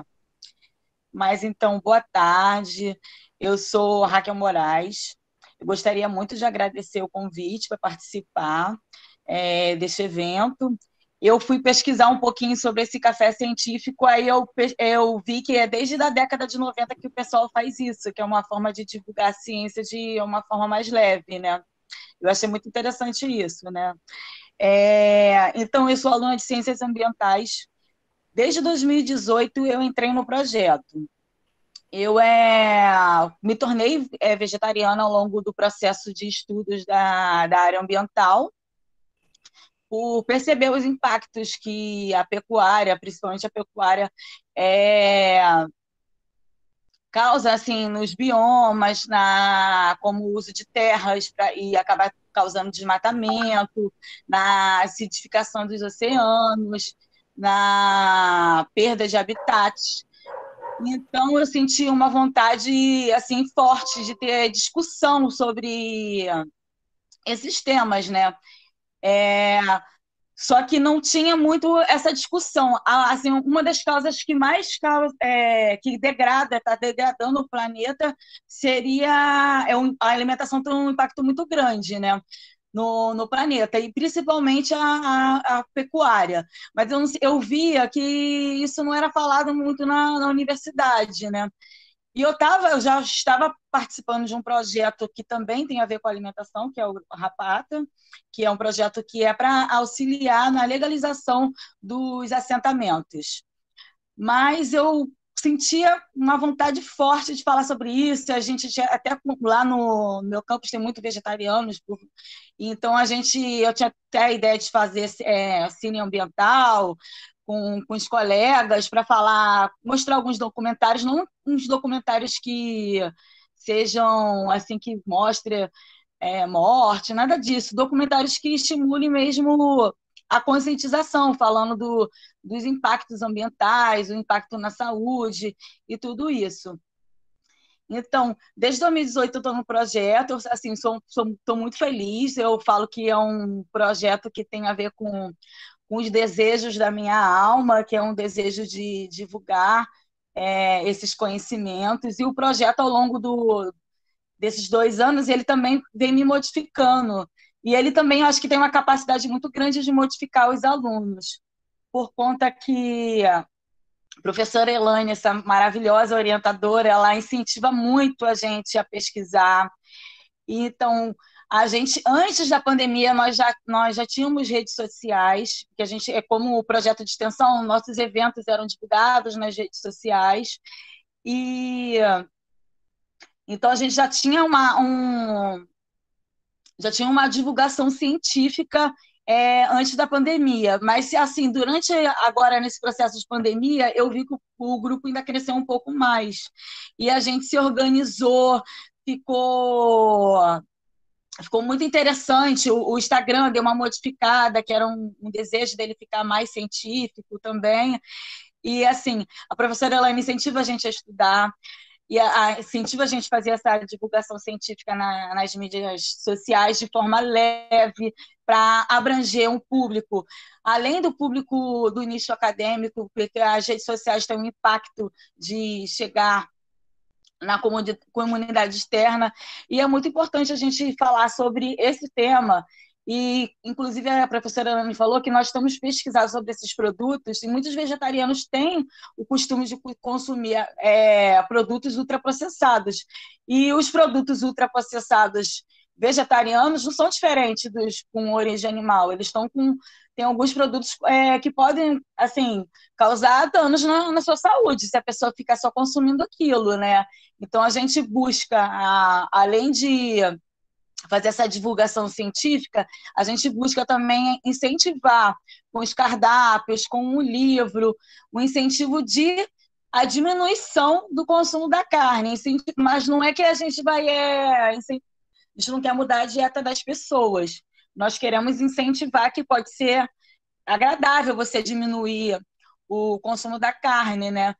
Mas então, boa tarde. Eu sou Raquel Moraes. Eu gostaria muito de agradecer o convite para participar deste evento. Eu fui pesquisar um pouquinho sobre esse café científico, aí eu vi que é desde a década de 90 que o pessoal faz isso, que é uma forma de divulgar a ciência de uma forma mais leve, né? Eu achei muito interessante isso, né? Então, eu sou aluna de Ciências Ambientais. Desde 2018, eu entrei no projeto. Eu me tornei vegetariana ao longo do processo de estudos da área ambiental, por perceber os impactos que a pecuária, principalmente a pecuária, causa assim, nos biomas, como o uso de terras e acaba causando desmatamento, na acidificação dos oceanos, na perda de habitats. Então, eu senti uma vontade assim forte de ter discussão sobre esses temas, né? Só que não tinha muito essa discussão. Assim, uma das causas que mais que está degradando o planeta seria a alimentação tem um impacto muito grande, né? No planeta, e principalmente a pecuária. Mas eu via que isso não era falado muito na universidade, né? E eu já estava participando de um projeto que também tem a ver com a alimentação, que é o Rapata, que é um projeto que é para auxiliar na legalização dos assentamentos. Mas eu sentia uma vontade forte de falar sobre isso. A gente tinha, até lá no meu campus tem muito vegetarianos, então eu tinha até a ideia de fazer cine ambiental com os colegas para mostrar alguns documentários, não uns documentários que sejam assim que mostrem morte, nada disso, documentários que estimulem mesmo a conscientização, falando dos impactos ambientais, o impacto na saúde e tudo isso. Então, desde 2018 eu estou no projeto, assim, estou muito feliz, eu falo que é um projeto que tem a ver com os desejos da minha alma, que é um desejo de divulgar esses conhecimentos, e o projeto ao longo desses 2 anos, ele também vem me modificando. E ele também, acho que tem uma capacidade muito grande de modificar os alunos, por conta que a professora Elaine, essa maravilhosa orientadora, ela incentiva muito a gente a pesquisar. Então, a gente, antes da pandemia, nós já tínhamos redes sociais, que a gente, como o projeto de extensão, nossos eventos eram divulgados nas redes sociais, e então a gente já tinha uma divulgação científica antes da pandemia, mas assim, agora nesse processo de pandemia, eu vi que o grupo ainda cresceu um pouco mais, e a gente se organizou, ficou muito interessante, o Instagram deu uma modificada, que era um desejo dele ficar mais científico também, e assim, a professora Elaine incentiva a gente a estudar, e incentiva a gente a fazer essa divulgação científica nas mídias sociais de forma leve, para abranger um público, além do público do nicho acadêmico, porque as redes sociais têm um impacto de chegar na comunidade externa, e é muito importante a gente falar sobre esse tema. E, inclusive, a professora Ana me falou que nós estamos pesquisando sobre esses produtos, e muitos vegetarianos têm o costume de consumir produtos ultraprocessados. E os produtos ultraprocessados vegetarianos não são diferentes dos com origem animal, eles tem alguns produtos que podem, assim, causar danos na sua saúde, se a pessoa ficar só consumindo aquilo, né? Então, a gente busca, além de fazer essa divulgação científica, a gente busca também incentivar com os cardápios, com o livro, o incentivo a diminuição do consumo da carne, mas não é que a gente a gente não quer mudar a dieta das pessoas, nós queremos incentivar que pode ser agradável você diminuir o consumo da carne, né?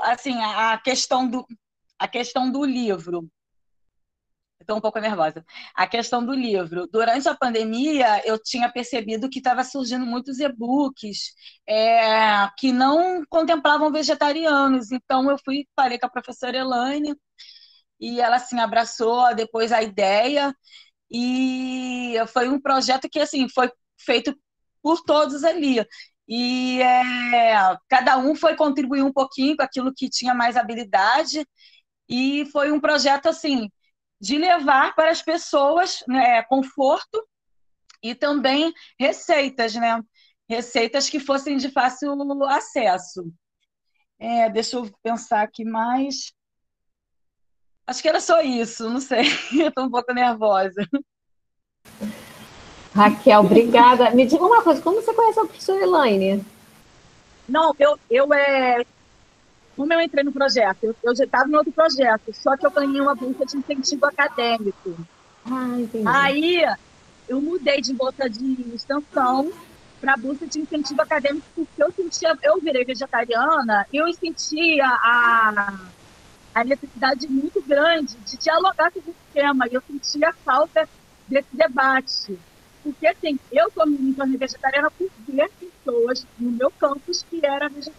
Assim, a questão do livro. Estou um pouco nervosa. A questão do livro. Durante a pandemia, eu tinha percebido que estava surgindo muitos e-books que não contemplavam vegetarianos. Então, eu falei com a professora Elaine, e ela assim, abraçou depois a ideia, e foi um projeto que assim, foi feito por todos ali. E cada um foi contribuir um pouquinho com aquilo que tinha mais habilidade, e foi um projeto assim, de levar para as pessoas, né, conforto e também receitas, né? Receitas que fossem de fácil acesso. Deixa eu pensar aqui mais. Acho que era só isso, não sei. Eu estou um pouco nervosa. Raquel, obrigada. Me diga uma coisa, como você conhece a professora Elaine? Não, como eu entrei no projeto, eu já estava em outro projeto, só que eu ganhei uma bolsa de incentivo acadêmico. Entendi. Aí, eu mudei de bolsa de extensão para bolsa de incentivo acadêmico, porque eu virei vegetariana e eu sentia a necessidade muito grande de dialogar sobre esse tema, e eu sentia a falta desse debate. Porque, assim, eu me tornei vegetariana por ver pessoas no meu campus que são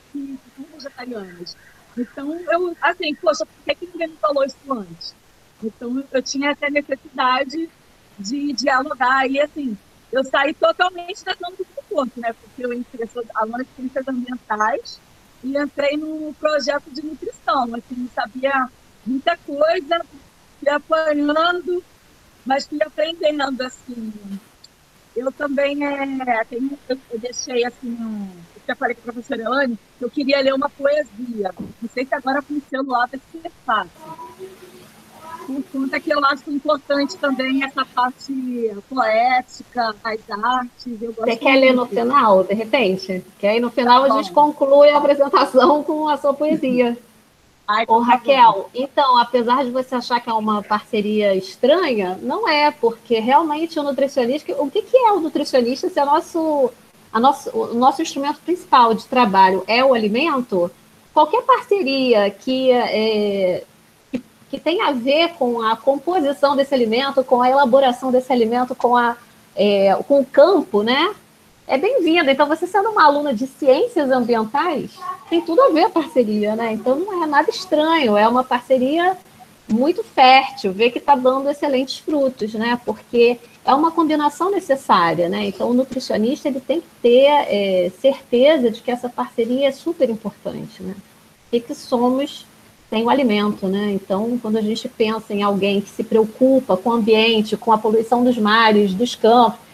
vegetarianas. Então, eu, assim, poxa, por que ninguém me falou isso antes? Então, eu tinha essa necessidade de dialogar. E, assim, eu saí totalmente da zona do conforto, né? Porque eu sou aluna de ciências ambientais e entrei no projeto de nutrição. Assim, não sabia muita coisa, fui apanhando, mas fui aprendendo, assim. Eu também eu deixei assim, até falei com a professora Elaine, que eu queria ler uma poesia. Não sei se agora com o celular vai ser fácil. Por conta que eu acho importante também essa parte poética, as artes. Eu gosto Você quer ler no muito. final, de repente? Que aí no final Tá a gente bom. conclui a apresentação com a sua poesia. Ai, Ô, por favor. Raquel, então, apesar de você achar que é uma parceria estranha, não é, porque realmente o nutricionista, o que é o nutricionista se o nosso instrumento principal de trabalho é o alimento? Qualquer parceria que tem a ver com a composição desse alimento, com a elaboração desse alimento, com o campo, né? É bem-vinda. Então, você sendo uma aluna de ciências ambientais, tem tudo a ver a parceria, né? Então, não é nada estranho, é uma parceria muito fértil, vê que está dando excelentes frutos, né? Porque é uma combinação necessária, né? Então, o nutricionista ele tem que ter certeza de que essa parceria é super importante, né? O que somos sem o alimento, né? Então, quando a gente pensa em alguém que se preocupa com o ambiente, com a poluição dos mares, dos campos,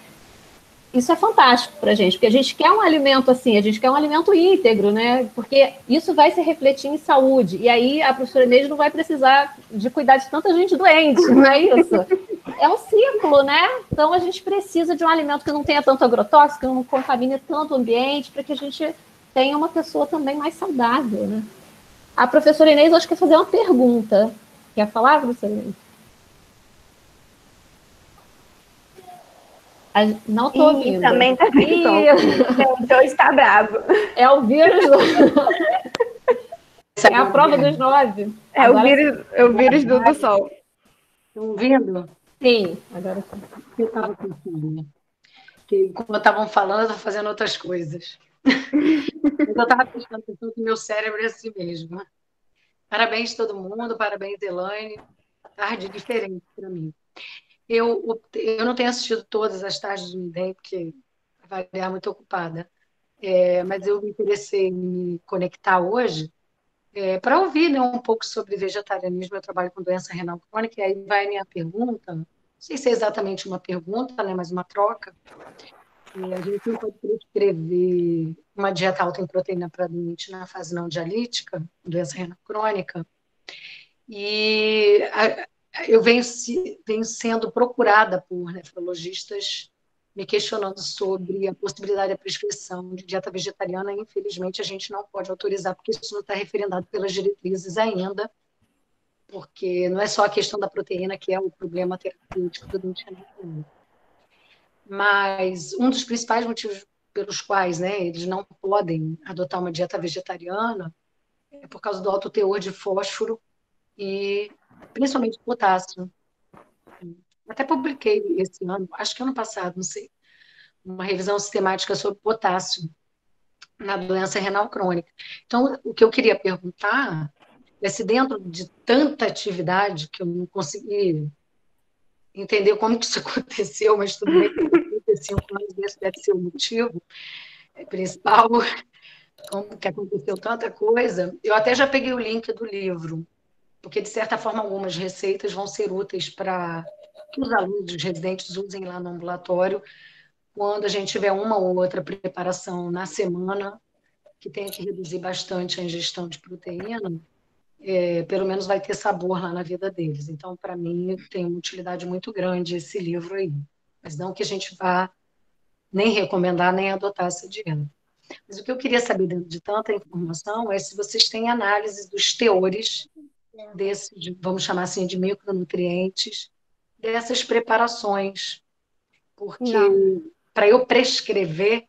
isso é fantástico para a gente, porque a gente quer um alimento assim, a gente quer um alimento íntegro, né? Porque isso vai se refletir em saúde. E aí a professora Inês não vai precisar de cuidar de tanta gente doente, não é isso? É um ciclo, né? Então a gente precisa de um alimento que não tenha tanto agrotóxico, que não contamine tanto o ambiente, para que a gente tenha uma pessoa também mais saudável, né? A professora Inês, acho que quer fazer uma pergunta. Quer falar, professora Inês? Não estou ouvindo. Também está vendo. Então está bravo. É o vírus. É a prova dos 9. É o vírus do sol. Estão ouvindo? Sim, agora sim. Eu estava pensando, que como estavam falando, eu estava fazendo outras coisas. Mas eu estava prestando atenção que meu cérebro é assim mesmo. Parabéns todo mundo, parabéns, Elaine. Tarde diferente para mim. Eu não tenho assistido todas as tardes do Unidem, porque vai variar muito ocupada. Mas eu me interessei em me conectar hoje para ouvir, né, um pouco sobre vegetarianismo. Eu trabalho com doença renal crônica, e aí vai a minha pergunta. Não sei se é exatamente uma pergunta, né, mas uma troca. A gente não pode prescrever uma dieta alta em proteína para doente na fase não dialítica, doença renal crônica. E eu venho sendo procurada por nefrologistas me questionando sobre a possibilidade da prescrição de dieta vegetariana. Infelizmente, a gente não pode autorizar, porque isso não está referendado pelas diretrizes ainda, porque não é só a questão da proteína que é o problema terapêutico do doente renal crônico. Mas um dos principais motivos pelos quais, né, eles não podem adotar uma dieta vegetariana é por causa do alto teor de fósforo e principalmente potássio. Até publiquei esse ano, acho que ano passado, não sei, uma revisão sistemática sobre potássio na doença renal crônica. Então, o que eu queria perguntar é se dentro de tanta atividade que eu não consegui entender como que isso aconteceu, mas tudo bem, 35 anos, esse deve ser o motivo principal, como que aconteceu tanta coisa. Eu até já peguei o link do livro, porque, de certa forma, algumas receitas vão ser úteis para que os alunos, os residentes, usem lá no ambulatório, quando a gente tiver uma ou outra preparação na semana, que tenha que reduzir bastante a ingestão de proteína, pelo menos vai ter sabor lá na vida deles. Então, para mim, tem uma utilidade muito grande esse livro aí. Mas não que a gente vá nem recomendar, nem adotar essa dieta. Mas o que eu queria saber, dentro de tanta informação, é se vocês têm análise dos teores desses, vamos chamar assim, de micronutrientes, dessas preparações. Porque para eu prescrever,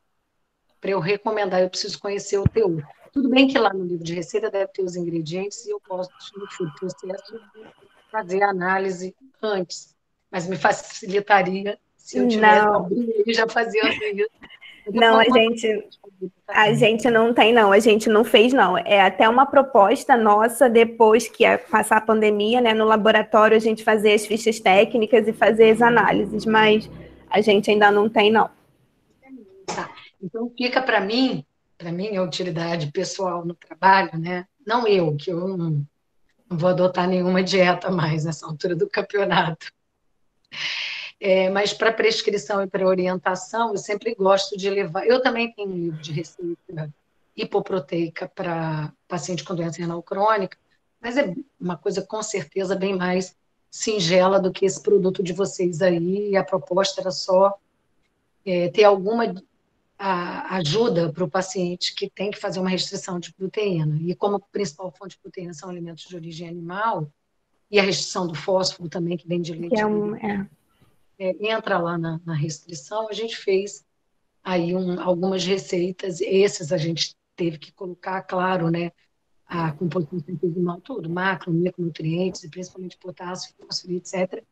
para eu recomendar, eu preciso conhecer o teor. Tudo bem que lá no livro de receita deve ter os ingredientes e eu posso, no fim do processo, fazer a análise antes. Mas me facilitaria se eu tivesse alguém já fazendo isso. Não, a gente não tem, não. A gente não fez, não. É até uma proposta nossa, depois que passar a pandemia, né, no laboratório, a gente fazer as fichas técnicas e fazer as análises, mas a gente ainda não tem, não. Tá. Então, fica para mim a utilidade pessoal no trabalho, né? Não eu, que eu não vou adotar nenhuma dieta mais nessa altura do campeonato. Mas para prescrição e para orientação, eu sempre gosto de levar. Eu também tenho um livro de receita hipoproteica para paciente com doença renal crônica, mas é uma coisa com certeza bem mais singela do que esse produto de vocês aí. E a proposta era só ter alguma ajuda para o paciente que tem que fazer uma restrição de proteína. E como a principal fonte de proteína são alimentos de origem animal, e a restrição do fósforo também, que vem de leite, entra lá na restrição, a gente fez aí algumas receitas, esses a gente teve que colocar, claro, né, a composição centesimal, tudo, macro, micronutrientes, e principalmente potássio, fósforo, etc.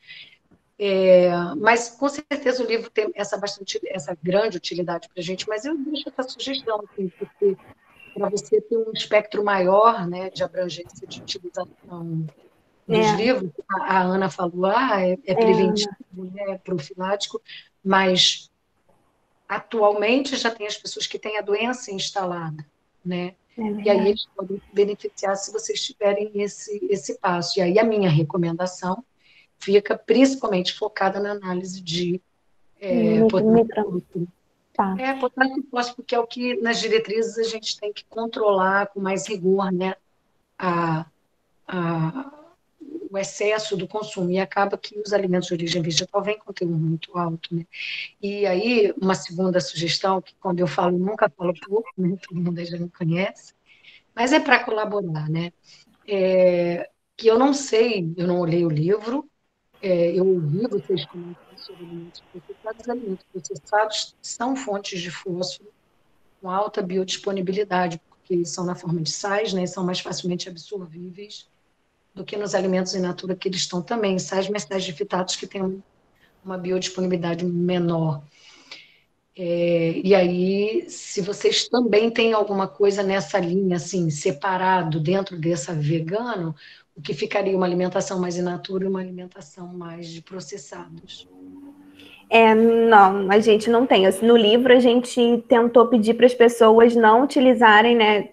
Mas, com certeza, o livro tem essa grande utilidade para a gente, mas eu deixo essa sugestão, assim, porque para você ter um espectro maior, né, de abrangência de utilização dos livros, a Ana falou, é preventivo, é profilático, mas atualmente já tem as pessoas que têm a doença instalada, né? E aí eles podem se beneficiar se vocês tiverem esse passo. E aí a minha recomendação fica principalmente focada na análise de potássio e fósforo, porque é o que nas diretrizes a gente tem que controlar com mais rigor, né? O excesso do consumo, e acaba que os alimentos de origem vegetal vêm com teor muito alto, né? E aí, uma segunda sugestão, que quando eu falo, nunca falo pouco, né? Todo mundo já me conhece, mas é para colaborar, né? Que eu não sei, eu não olhei o livro, eu ouvi vocês comentarem sobre alimentos processados. Os alimentos processados são fontes de fósforo com alta biodisponibilidade, porque eles são na forma de sais, né? São mais facilmente absorvíveis do que nos alimentos in natura, que eles estão também em sais, mas sais de fitatos que têm uma biodisponibilidade menor. E aí, se vocês também têm alguma coisa nessa linha, assim, separado dentro dessa vegano, o que ficaria uma alimentação mais in natura e uma alimentação mais de processados? Não, a gente não tem. No livro, a gente tentou pedir para as pessoas não utilizarem, né,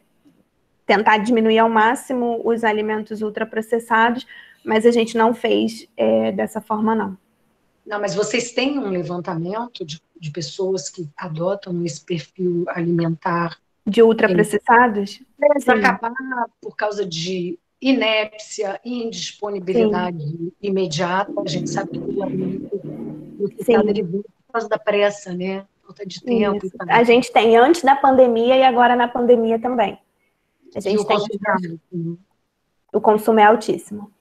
tentar diminuir ao máximo os alimentos ultraprocessados, mas a gente não fez dessa forma, não. Não, mas vocês têm um levantamento de pessoas que adotam esse perfil alimentar? De ultraprocessados? Para acabar por causa de inépcia, indisponibilidade imediata. A gente sabe que o alimento processado ele vem por causa da pressa, né? Falta de tempo. A gente tem antes da pandemia e agora na pandemia também. A gente o consumo é altíssimo.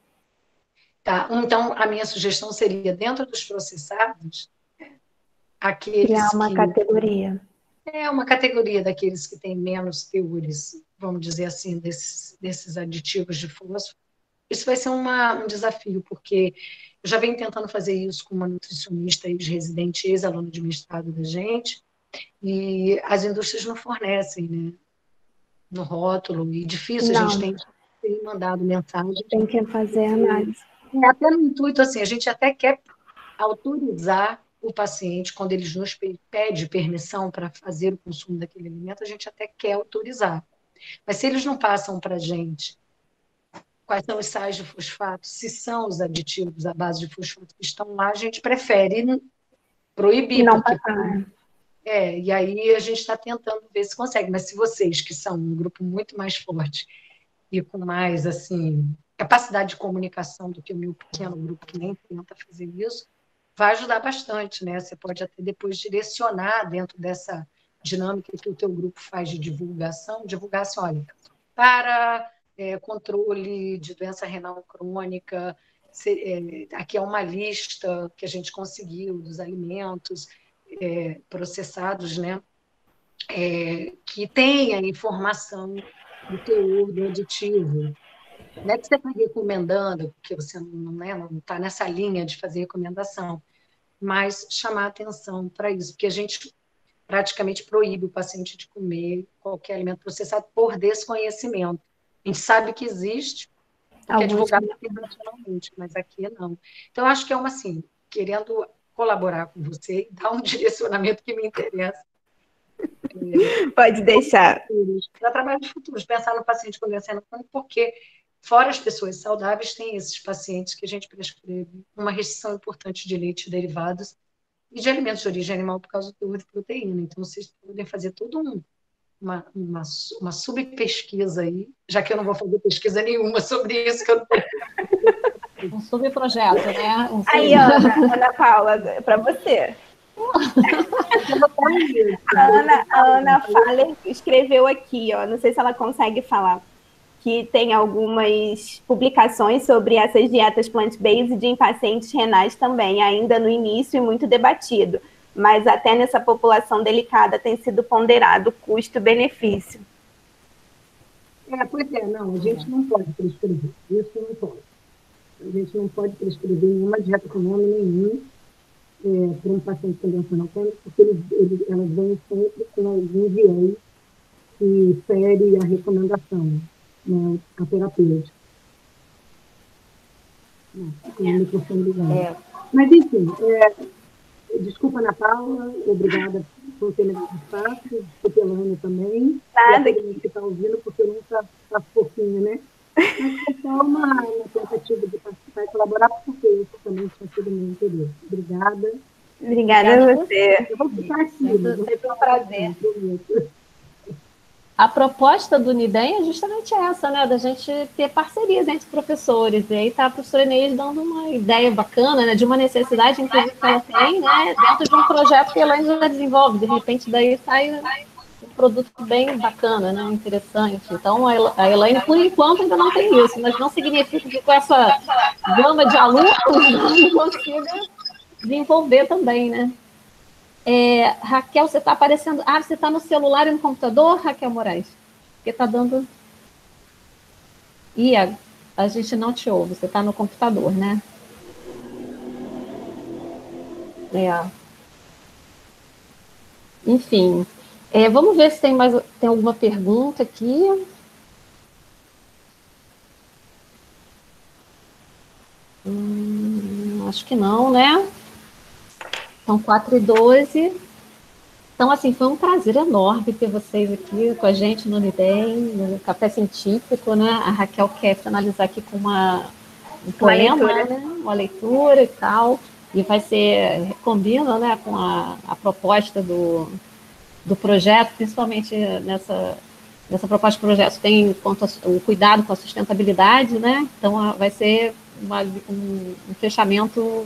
Tá, então a minha sugestão seria, dentro dos processados, aqueles criar uma categoria. Uma categoria daqueles que têm menos teores, vamos dizer assim, desses aditivos de fósforo. Isso vai ser um desafio, porque eu já venho tentando fazer isso com uma nutricionista ex-residente, ex-aluna de mestrado da gente, e as indústrias não fornecem, né? No rótulo, e difícil, a gente tem que mandado mensagem. Tem que fazer análise. Até no intuito, assim, a gente até quer autorizar o paciente, quando eles nos pede permissão para fazer o consumo daquele alimento, a gente até quer autorizar. Mas se eles não passam para a gente quais são os sais de fosfato, se são os aditivos à base de fosfato que estão lá, a gente prefere proibir. Não porque passar. e aí a gente está tentando ver se consegue. Mas se vocês, que são um grupo muito mais forte e com mais assim capacidade de comunicação do que o meu pequeno grupo, que nem tenta fazer isso, vai ajudar bastante, né? Você pode até depois direcionar dentro dessa dinâmica que o teu grupo faz de divulgação, assim, olha, para controle de doença renal crônica, aqui é uma lista que a gente conseguiu dos alimentos processados, né? Que tem a informação do teor do aditivo. Não é que você está recomendando, porque você não está nessa linha de fazer recomendação, mas chamar atenção para isso, porque a gente praticamente proíbe o paciente de comer qualquer alimento processado por desconhecimento. A gente sabe que existe, porque é divulgado internacionalmente, mas aqui não. Então, acho que assim, querendo colaborar com você e dar um direcionamento que me interessa. Pode deixar. Para trabalhos futuros, pensar no paciente com doença renal crônica, porque Fora as pessoas saudáveis, tem esses pacientes que a gente prescreve uma restrição importante de leite e derivados e de alimentos de origem animal por causa do teor de proteína. Então, vocês podem fazer todo uma subpesquisa aí, já que eu não vou fazer pesquisa nenhuma sobre isso, que eu não tenho. Um subprojeto, né? Aí, Ana Paula, para você. A Ana Faller escreveu aqui, ó, não sei se ela consegue falar, que tem algumas publicações sobre essas dietas plant-based em pacientes renais também, ainda no início e muito debatido, mas até nessa população delicada tem sido ponderado custo-benefício. Pois é, não, a gente não pode prescrever, isso não pode. A gente não pode prescrever nenhuma dieta com nome nenhum para um paciente convencional, porque elas vêm sempre com algum viés que fere a recomendação, né, a terapêutica. Mas, enfim, desculpa, Ana Paula, obrigada por ter me dado espaço, desculpa, Elaine também. Nada. Que está ouvindo, porque eu nunca faço pouquinho, né? Mas foi só uma tentativa de participar e colaborar, porque isso também tinha sido meu interesse. Obrigada. Obrigada a você. Eu vou ficar aqui. Foi um prazer. A proposta do NIDEM é justamente essa, né? Da gente ter parcerias entre professores. E aí está a professora Inês dando uma ideia bacana, né? De uma necessidade, inclusive, que ela tem, né? Dentro de um projeto que ela ainda desenvolve. De repente, daí sai um produto bem bacana, né? Interessante. Então, a Elaine, por enquanto, ainda não tem isso. Mas não significa que com essa gama de alunos não consiga desenvolver também, né? Raquel, você está aparecendo... você está no celular e no computador, Raquel Moraes? Porque está dando... a gente não te ouve. Você está no computador, né? Enfim. Vamos ver se tem alguma pergunta aqui. Acho que não, né? São 4h12. Então, assim, foi um prazer enorme ter vocês aqui com a gente no NIDEM, no Café Científico, né? A Raquel quer finalizar aqui com um poema, né? Uma leitura e tal. E vai ser, combina, né, com a proposta do projeto, principalmente nessa proposta do projeto, tem o cuidado com a sustentabilidade, né? Então, vai ser um fechamento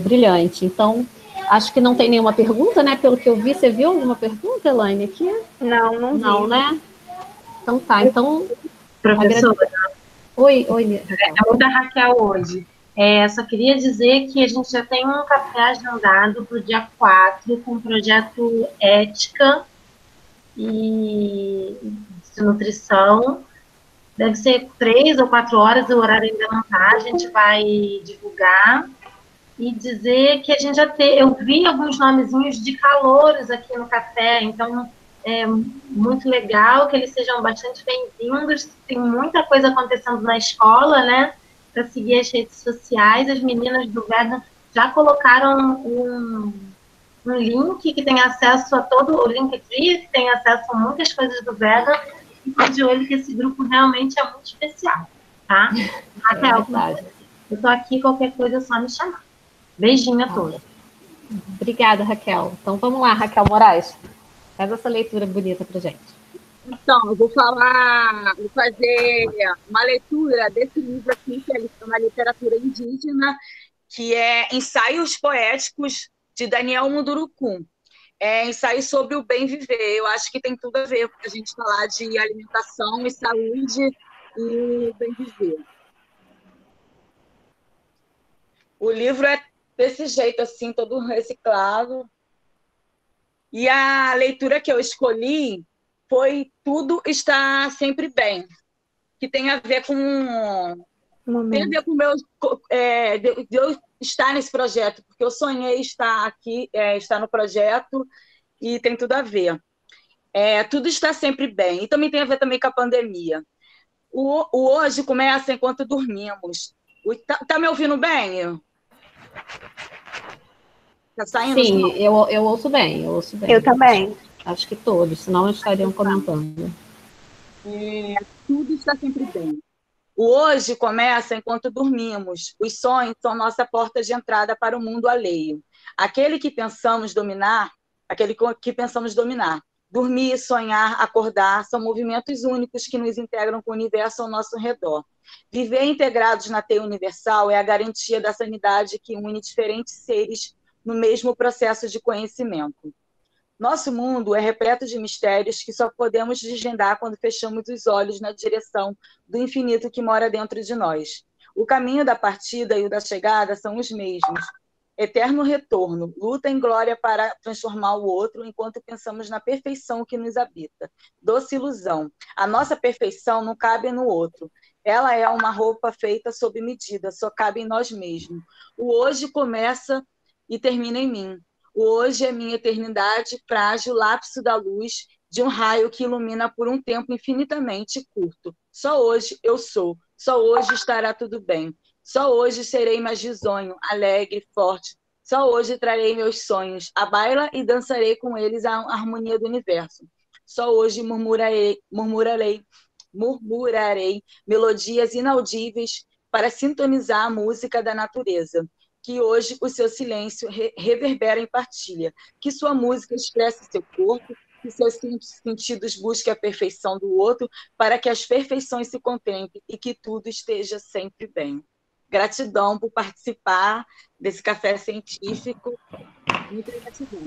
brilhante. Então, acho que não tem nenhuma pergunta, né? Pelo que eu vi, você viu alguma pergunta, Elaine, aqui? Não vi. Né? Então tá, então... Professora. Oi. É da Raquel hoje. Só queria dizer que a gente já tem um café agendado para o dia 4, com o projeto Ética e de Nutrição. Deve ser 3 ou 4 horas, o horário ainda não está, a gente vai divulgar. E dizer que a gente eu vi alguns nomezinhos de calouros aqui no café, então é muito legal que eles sejam bastante bem-vindos. Tem muita coisa acontecendo na escola, né? Para seguir as redes sociais, as meninas do Vegan já colocaram um link que tem acesso a todo o Linktree, que tem acesso a muitas coisas do Vegan, e tô de olho que esse grupo realmente é muito especial, tá? Raquel, eu tô aqui, qualquer coisa é só me chamar. Beijinho a todos. Obrigada, Raquel. Então, vamos lá, Raquel Moraes. Faz essa leitura bonita para gente. Então, eu vou fazer uma leitura desse livro aqui, que é uma literatura indígena, que é Ensaios Poéticos, de Daniel Mundurucum. Ensaio sobre o bem viver. Eu acho que tem tudo a ver com a gente falar de alimentação e saúde e bem viver. O livro é desse jeito, assim, todo reciclado. E a leitura que eu escolhi foi Tudo Está Sempre Bem, que tem a ver com de eu estar nesse projeto, porque eu sonhei estar aqui, estar no projeto, e tem tudo a ver. Tudo está sempre bem. E também tem a ver também com a pandemia. O hoje começa enquanto dormimos. Tá me ouvindo bem? Tá saindo? Sim, eu ouço bem, Eu também. Acho que todos, senão estariam comentando. tudo está sempre bem. O hoje começa enquanto dormimos. Os sonhos são nossa porta de entrada para o mundo alheio. Aquele que pensamos dominar, Dormir, sonhar, acordar são movimentos únicos que nos integram com o universo ao nosso redor. Viver integrados na teia universal é a garantia da sanidade que une diferentes seres no mesmo processo de conhecimento. Nosso mundo é repleto de mistérios que só podemos desvendar quando fechamos os olhos na direção do infinito que mora dentro de nós. O caminho da partida e o da chegada são os mesmos. Eterno retorno, luta em glória para transformar o outro enquanto pensamos na perfeição que nos habita. Doce ilusão. A nossa perfeição não cabe no outro. Ela é uma roupa feita sob medida, só cabe em nós mesmos. O hoje começa e termina em mim. O hoje é minha eternidade, frágil, lapso da luz de um raio que ilumina por um tempo infinitamente curto. Só hoje eu sou, só hoje estará tudo bem. Só hoje serei mais risonho, alegre, forte. Só hoje trarei meus sonhos, à baila e dançarei com eles a harmonia do universo. Só hoje murmurarei melodias inaudíveis para sintonizar a música da natureza. Que hoje o seu silêncio reverbera em partilha, que sua música expresse seu corpo, que seus sentidos busquem a perfeição do outro, para que as perfeições se contemplem e que tudo esteja sempre bem. Gratidão por participar desse café científico. Muito gratidão.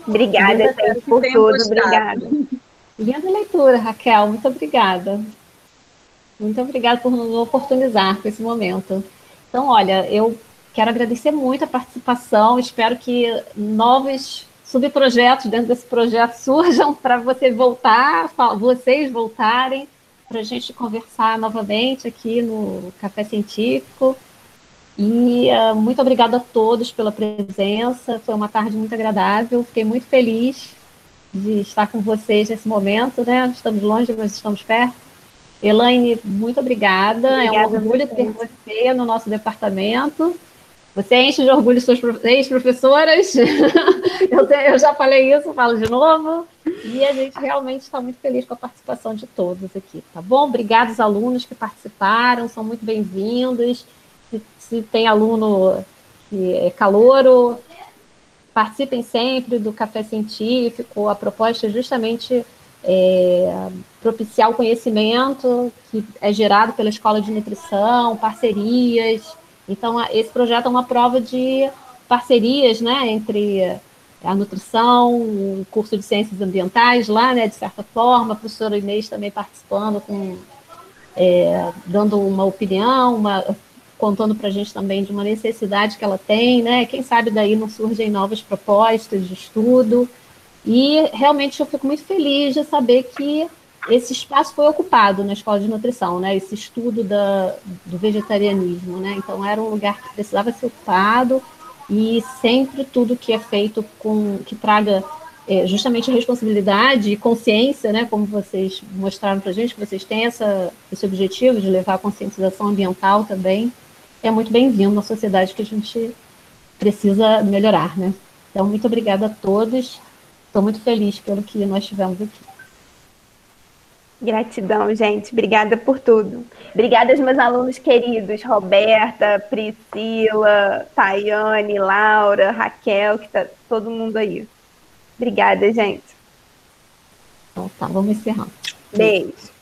Obrigada, gente, por tudo. Obrigada. Linda leitura, Raquel. Muito obrigada. Muito obrigada por nos oportunizar com esse momento. Então, olha, eu quero agradecer muito a participação, espero que novos subprojetos dentro desse projeto surjam para vocês voltarem, para a gente conversar novamente aqui no Café Científico. E muito obrigada a todos pela presença, foi uma tarde muito agradável, fiquei muito feliz de estar com vocês nesse momento, né? Estamos longe, mas estamos perto. Elaine, muito obrigada. É um orgulho ter você no nosso departamento. Você enche de orgulho suas ex-professoras. Eu já falei isso, falo de novo. E a gente realmente está muito feliz com a participação de todos aqui, tá bom? Obrigada aos alunos que participaram, são muito bem-vindos. Se tem aluno que é calouro, participem sempre do Café Científico. A proposta é justamente propiciar o conhecimento que é gerado pela Escola de Nutrição, parcerias. Então, esse projeto é uma prova de parcerias, né, entre a nutrição, o curso de Ciências Ambientais lá, né, de certa forma, a professora Inês também participando, dando uma opinião, contando para a gente também de uma necessidade que ela tem, né, quem sabe daí não surgem novas propostas de estudo. E realmente eu fico muito feliz de saber que esse espaço foi ocupado na Escola de Nutrição, né? Esse estudo do vegetarianismo, né? Então era um lugar que precisava ser ocupado e sempre tudo que é feito que traga justamente responsabilidade e consciência, né? Como vocês mostraram para a gente, que vocês têm esse objetivo de levar a conscientização ambiental também, é muito bem-vindo na sociedade que a gente precisa melhorar, né? Então, muito obrigada a todos. Estou muito feliz pelo que nós tivemos aqui. Gratidão, gente. Obrigada por tudo. Obrigada aos meus alunos queridos, Roberta, Priscila, Tayane, Laura, Raquel, que está todo mundo aí. Obrigada, gente. Então tá, vamos encerrar. Beijo.